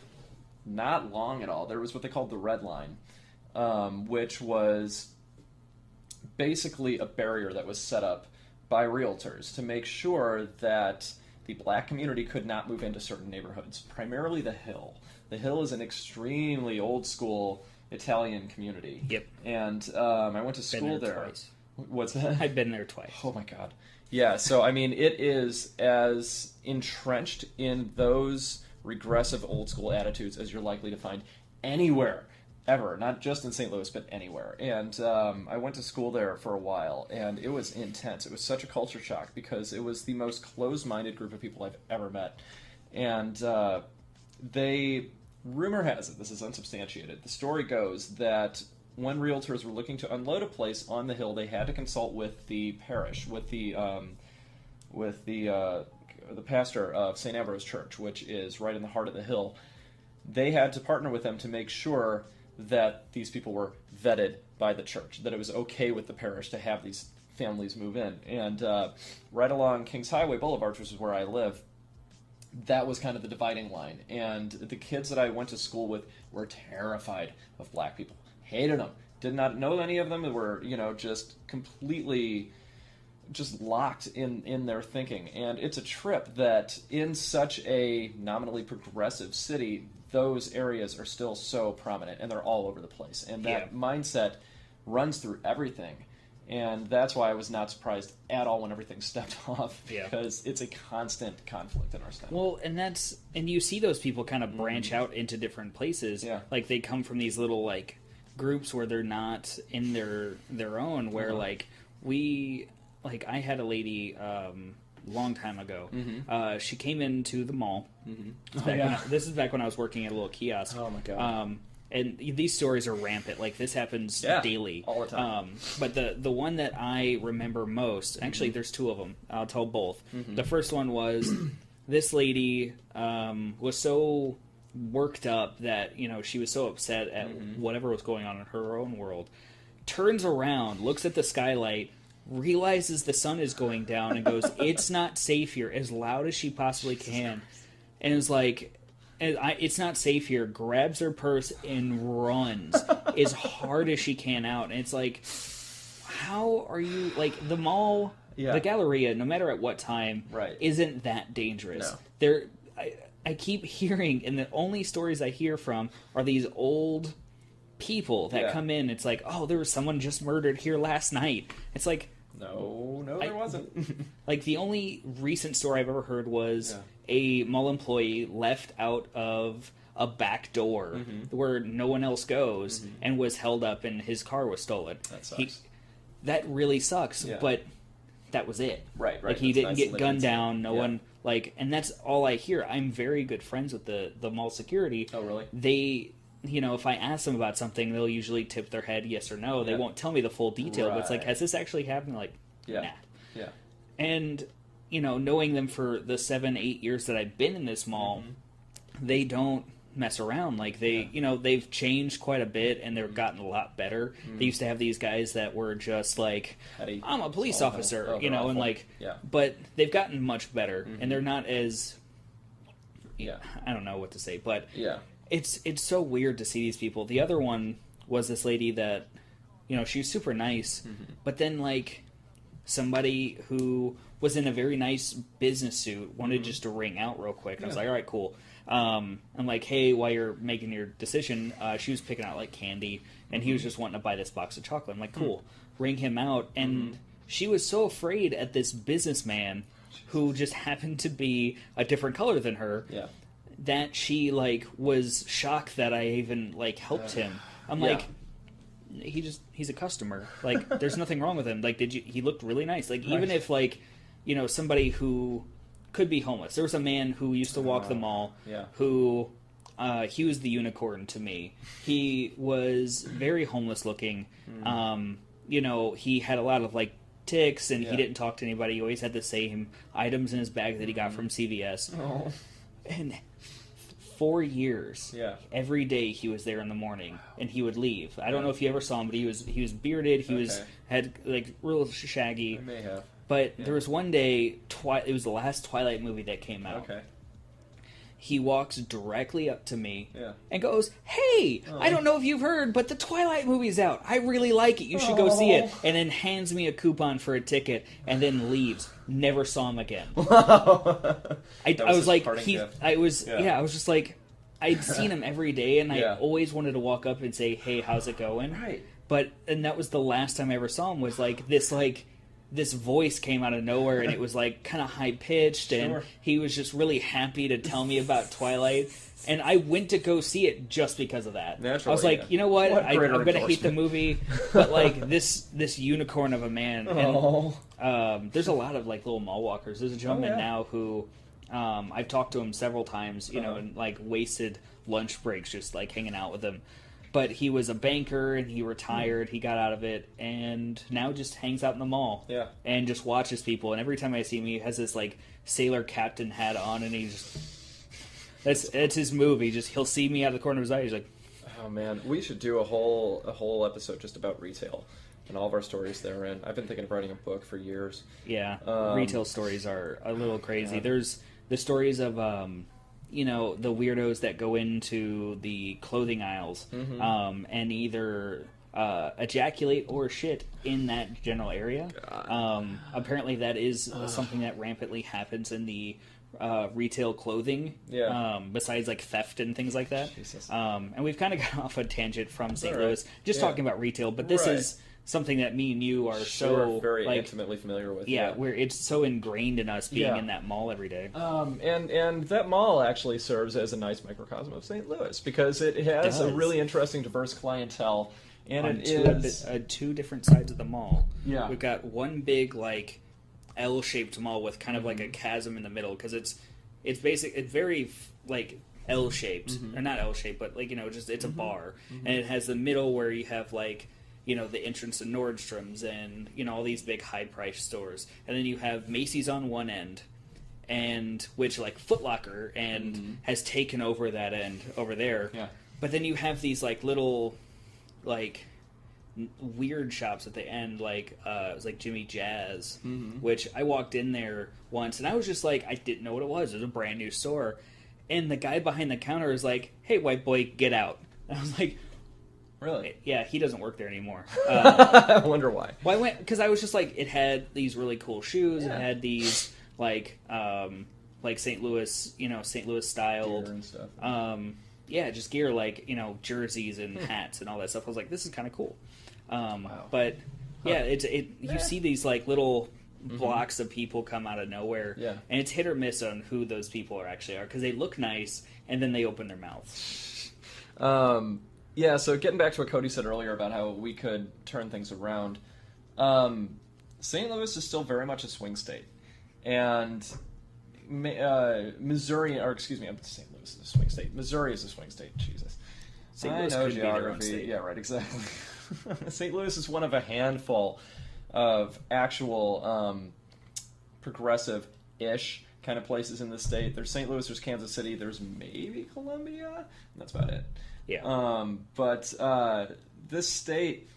not long at all, there was what they called the Red Line, which was basically a barrier that was set up by realtors to make sure that the black community could not move into certain neighborhoods, primarily the Hill. The Hill is an extremely old school Italian community. Yep. And I went to school there. Twice. What's that? I've been there twice. Oh my God. Yeah, so I mean, it is as entrenched in those regressive old school attitudes as you're likely to find anywhere, ever. Not just in St. Louis, but anywhere. And I went to school there for a while, and it was intense. It was such a culture shock because it was the most closed-minded group of people I've ever met. And rumor has it, this is unsubstantiated, the story goes that when realtors were looking to unload a place on the Hill, they had to consult with the parish, with the pastor of St. Ambrose Church, which is right in the heart of the Hill. They had to partner with them to make sure that these people were vetted by the church, that it was okay with the parish to have these families move in. And right along Kings Highway Boulevard, which is where I live, that was kind of the dividing line. And the kids that I went to school with were terrified of black people. Hated them. Did not know any of them. They were, just completely just locked in their thinking. And it's a trip that in such a nominally progressive city, those areas are still so prominent, and they're all over the place. And that mindset runs through everything. And that's why I was not surprised at all when everything stepped off, because it's a constant conflict in our state. Well, and you see those people kind of branch out into different places. Yeah. Like they come from these little groups where they're not in their own, where I had a lady long time ago. Mm-hmm. She came into the mall. Mm-hmm. This is back when I was working at a little kiosk. Oh my god. And these stories are rampant. Like, this happens daily. All the time. But the one that I remember most, actually, there's two of them. I'll tell both. Mm-hmm. The first one was this lady was so worked up that, you know, she was so upset at whatever was going on in her own world. Turns around, looks at the skylight, realizes the sun is going down, and goes, "It's not safe here," as loud as she possibly can. And is like... it's not safe here, grabs her purse and runs as hard as she can out. And it's like, how are you, like, the mall, the Galleria, no matter at what time, isn't that dangerous. No. I keep hearing, and the only stories I hear from are these old people that come in. It's like, oh, there was someone just murdered here last night. It's like, no, there wasn't. Like, the only recent story I've ever heard was a mall employee left out of a back door where no one else goes and was held up and his car was stolen. That sucks. That really sucks, but that was it. Right. Like, he didn't get gunned down, no one, like, and that's all I hear. I'm very good friends with the mall security. Oh, really? They... You know, if I ask them about something, they'll usually tip their head yes or no. They won't tell me the full detail, but it's like, has this actually happened? Like, nah. Yeah. And, you know, knowing them for the 7-8 years that I've been in this mall, they don't mess around. Like, they, you know, they've changed quite a bit, and they've gotten a lot better. They used to have these guys that were just like, I'm a police officer, you know, awful. And like, but they've gotten much better, and they're not as, I don't know what to say, but it's so weird to see these people. The other one was this lady that, you know, she was super nice, but then, like, somebody who was in a very nice business suit wanted just to ring out real quick. I was like, all right, cool. I'm like, hey, while you're making your decision, she was picking out, like, candy, and he was just wanting to buy this box of chocolate. I'm like, cool. Ring him out. And she was so afraid at this businessman who just happened to be a different color than her that she, like, was shocked that I even, like, helped him. I'm like, he's a customer. Like, there's nothing wrong with him. Like, he looked really nice. Like, even if, like, you know, somebody who could be homeless. There was a man who used to walk the mall who, he was the unicorn to me. He was very homeless looking. You know, he had a lot of, like, tics, and he didn't talk to anybody. He always had the same items in his bag that he got from CVS. And 4 years, every day he was there in the morning, and he would leave. I don't know if you ever saw him, but he was bearded. He had, like, real shaggy. I may have. But there was one day, it was the last Twilight movie that came out. He walks directly up to me and goes, "Hey, I don't know if you've heard, but the Twilight movie's out. I really like it. You should go see it." And then hands me a coupon for a ticket and then leaves. Never saw him again. I was like, I was just like, I'd seen him every day, and I always wanted to walk up and say, "Hey, how's it going?" And that was the last time I ever saw him. Was like this voice came out of nowhere, and it was like kind of high pitched, and he was just really happy to tell me about Twilight. And I went to go see it just because of that. Naturally, I was like, you know what? I'm gonna hate the movie, but like this unicorn of a man. And there's a lot of, like, little mall walkers. There's a gentleman now who I've talked to him several times, you know, and, like, wasted lunch breaks just, like, hanging out with him. But he was a banker, and he retired. He got out of it, and now just hangs out in the mall. And just watches people. And every time I see him, he has this, like, sailor captain hat on, and he just... That's his move. He'll see me out of the corner of his eye. He's like... Oh, man. We should do a whole episode just about retail and all of our stories therein. I've been thinking of writing a book for years. Retail stories are a little crazy. There's the stories of... you know, the weirdos that go into the clothing aisles and either ejaculate or shit in that general area. Apparently that is something that rampantly happens in the retail clothing, besides, like, theft and things like that. And we've kind of got off a tangent from St. Louis, just talking about retail, but this is something that me and you are so very, like, intimately familiar with. Where it's so ingrained in us being in that mall every day. And that mall actually serves as a nice microcosm of St. Louis because it has a really interesting, diverse clientele, and on two different sides of the mall. We've got one big, like, L-shaped mall with kind of like a chasm in the middle, because it's very like L-shaped, or not L-shaped, but like, just it's a bar, and it has the middle where you have like, the entrance to Nordstrom's and all these big high-priced stores, and then you have Macy's on one end, and which like Foot Locker and has taken over that end over there. Yeah. But then you have these like little like weird shops at the end, like it was like Jimmy Jazz, which I walked in there once and I was just like, I didn't know what it was. It was a brand new store, and the guy behind the counter is like, "Hey, white boy, get out." And I was like, "Really? Yeah, he doesn't work there anymore." I wonder why. Well, I went because I was just like, it had these really cool shoes. Yeah. It had these like St. Louis, St. Louis styled Gear and stuff. Yeah, just gear, like, jerseys and hats and all that stuff. I was like, this is kind of cool. Wow. But yeah, you see these like little blocks of people come out of nowhere, and it's hit or miss on who those people actually are, because they look nice and then they open their mouths. Yeah, so getting back to what Cody said earlier about how we could turn things around, St. Louis is still very much a swing state, and Missouri, or excuse me, St. Louis is a swing state. Missouri is a swing state. Jesus, St. Louis could be their own geography. state. Yeah, right, exactly. St. Louis is one of a handful of actual progressive-ish kind of places in the state. There's St. Louis, there's Kansas City, there's maybe Columbia, and that's about it. Yeah. But this state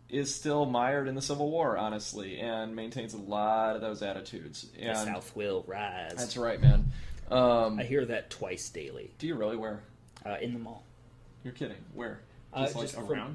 is still mired in the Civil War, honestly, and maintains a lot of those attitudes. And the South will rise. That's right, man. I hear that twice daily. Do you really? Where? In the mall. You're kidding. Where?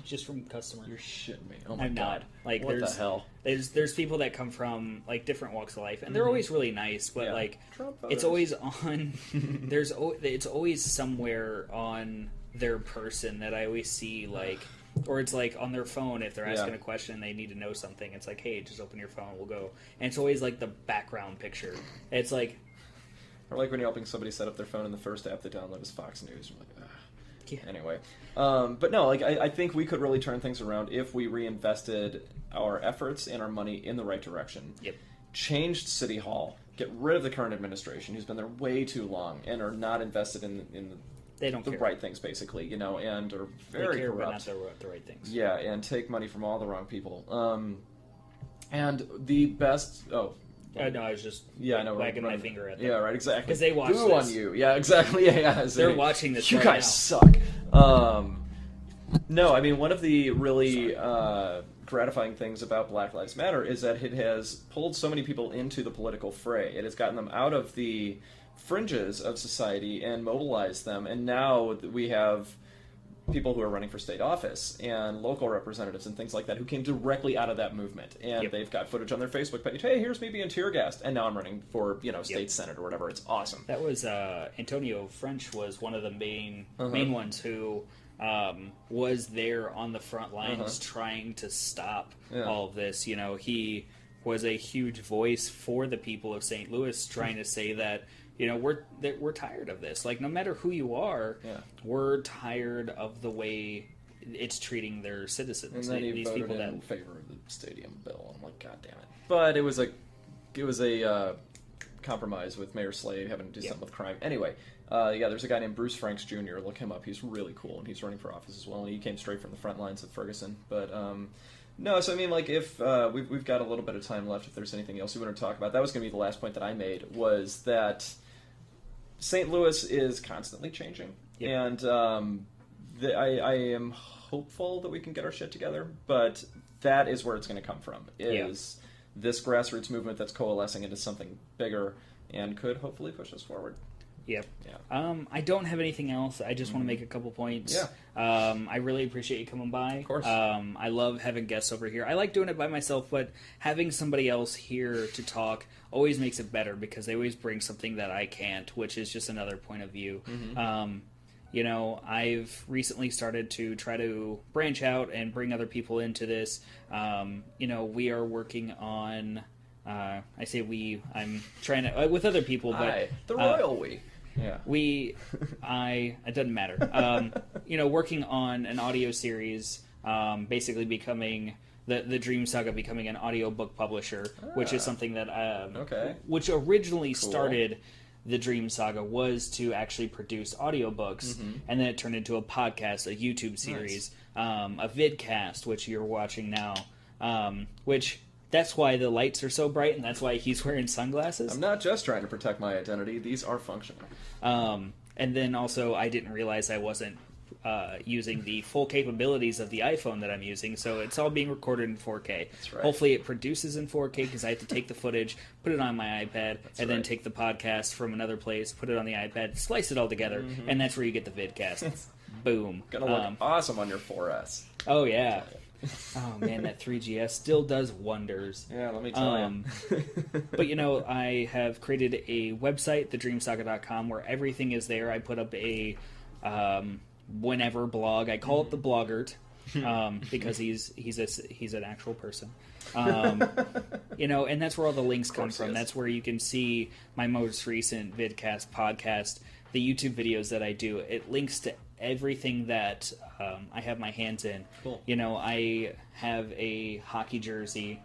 Just from customers. You're shitting me. Oh my I'm god. not. Like, what the hell? There's people that come from like different walks of life, and they're always really nice, but like it's always on. It's always somewhere on their person that I always see, like, or it's like on their phone if they're asking a question and they need to know something. It's like, hey, just open your phone, we'll go. And it's always like the background picture. It's like, or like when you're helping somebody set up their phone and the first app they download is Fox News. You're like, ugh. Yeah. Anyway, but no, like I think we could really turn things around if we reinvested our efforts and our money in the right direction. Yep. Changed City Hall, get rid of the current administration who's been there way too long and are not invested in they don't the care. Right things, basically, and are very they care, corrupt. but not the right things. Yeah, and take money from all the wrong people. And the best. Oh. No, I was just wagging my finger at them. Yeah, right, exactly. Because they watch Boo this. on you. Yeah, exactly. Yeah. They're watching this You right guys now. suck. No, I mean, one of the really gratifying things about Black Lives Matter is that it has pulled so many people into the political fray. It has gotten them out of the fringes of society and mobilized them, and now we have people who are running for state office and local representatives and things like that who came directly out of that movement, and they've got footage on their Facebook page. Hey, here's me being tear gassed, and now I'm running for state senate or whatever. It's awesome. That was Antonio French was one of the main ones who was there on the front lines trying to stop all of this. He was a huge voice for the people of St. Louis, trying to say that we're tired of this. Like, no matter who you are, we're tired of the way it's treating their citizens. And then he these voted people in favor of the stadium bill. I'm like, God damn it! But it was a compromise with Mayor Slade having to do something with crime. Anyway, there's a guy named Bruce Franks Jr. Look him up. He's really cool, and he's running for office as well. And he came straight from the front lines of Ferguson. But no, so I mean, like, if we've got a little bit of time left, if there's anything else we want to talk about, that was going to be the last point that I made, was that St. Louis is constantly changing, and I am hopeful that we can get our shit together, but that is where it's going to come from, is this grassroots movement that's coalescing into something bigger and could hopefully push us forward. Yep. Yeah. I don't have anything else. I just want to make a couple points. Yeah. I really appreciate you coming by. Of course. I love having guests over here. I like doing it by myself, but having somebody else here to talk always makes it better, because they always bring something that I can't, which is just another point of view. I've recently started to try to branch out and bring other people into this. We are working on... I say we. I'm trying to with other people, but the royal we. Yeah. It doesn't matter. Working on an audio series, basically becoming the Dream Saga becoming an audiobook publisher, which is something that Okay. which originally started the Dream Saga was to actually produce audiobooks, and then it turned into a podcast, a YouTube series, a VidCast, which you're watching now, which that's why the lights are so bright, and that's why he's wearing sunglasses. I'm not just trying to protect my identity. These are functional. And then also, I didn't realize I wasn't using the full capabilities of the iPhone that I'm using, so it's all being recorded in 4K. That's right. Hopefully it produces in 4K, because I have to take the footage, put it on my iPad, and then right. take the podcast from another place, put it on the iPad, slice it all together, and that's where you get the vidcast. Boom. Gonna look awesome on your 4S. Oh, yeah. Oh, man, that 3GS still does wonders. Yeah, let me tell you. But, I have created a website, thedreamsaga.com, where everything is there. I put up a whenever blog. I call it the Bloggert, because he's an actual person. And that's where all the links come from. That's where you can see my most recent VidCast podcast, the YouTube videos that I do. It links to everything that I have my hands in. Cool. I have a hockey jersey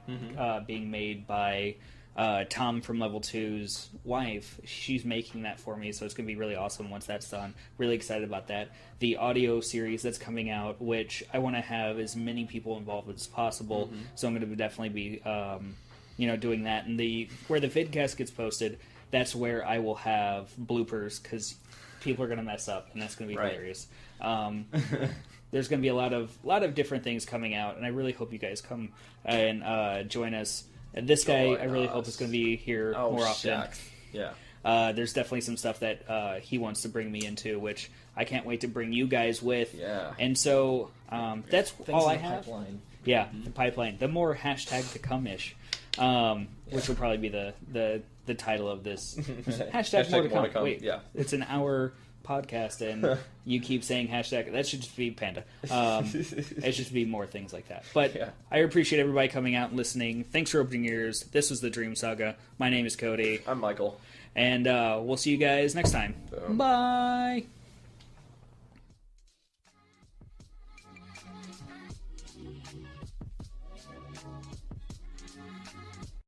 being made by Tom from Level 2's wife. She's making that for me, so it's going to be really awesome once that's done. Really excited about that. The audio series that's coming out, which I want to have as many people involved as possible, so I'm going to definitely be doing that. And where the vidcast gets posted, that's where I will have bloopers, because people are going to mess up, and that's going to be hilarious. There's going to be a lot of different things coming out, and I really hope you guys come and join us. And this guy, I really hope is going to be here more often. Shucks. Yeah. There's definitely some stuff that he wants to bring me into, which I can't wait to bring you guys with. Yeah. And so that's all I have. Pipeline. Yeah, the pipeline. The more hashtag to come-ish, which will probably be the title of this. Hashtag more to come. Wait, yeah. It's an hour podcast, and you keep saying hashtag. That should just be Panda. It should be more things like that. But I appreciate everybody coming out and listening. Thanks for opening your ears. This was the Dream Saga. My name is Cody. I'm Michael. And we'll see you guys next time. Boom. Bye.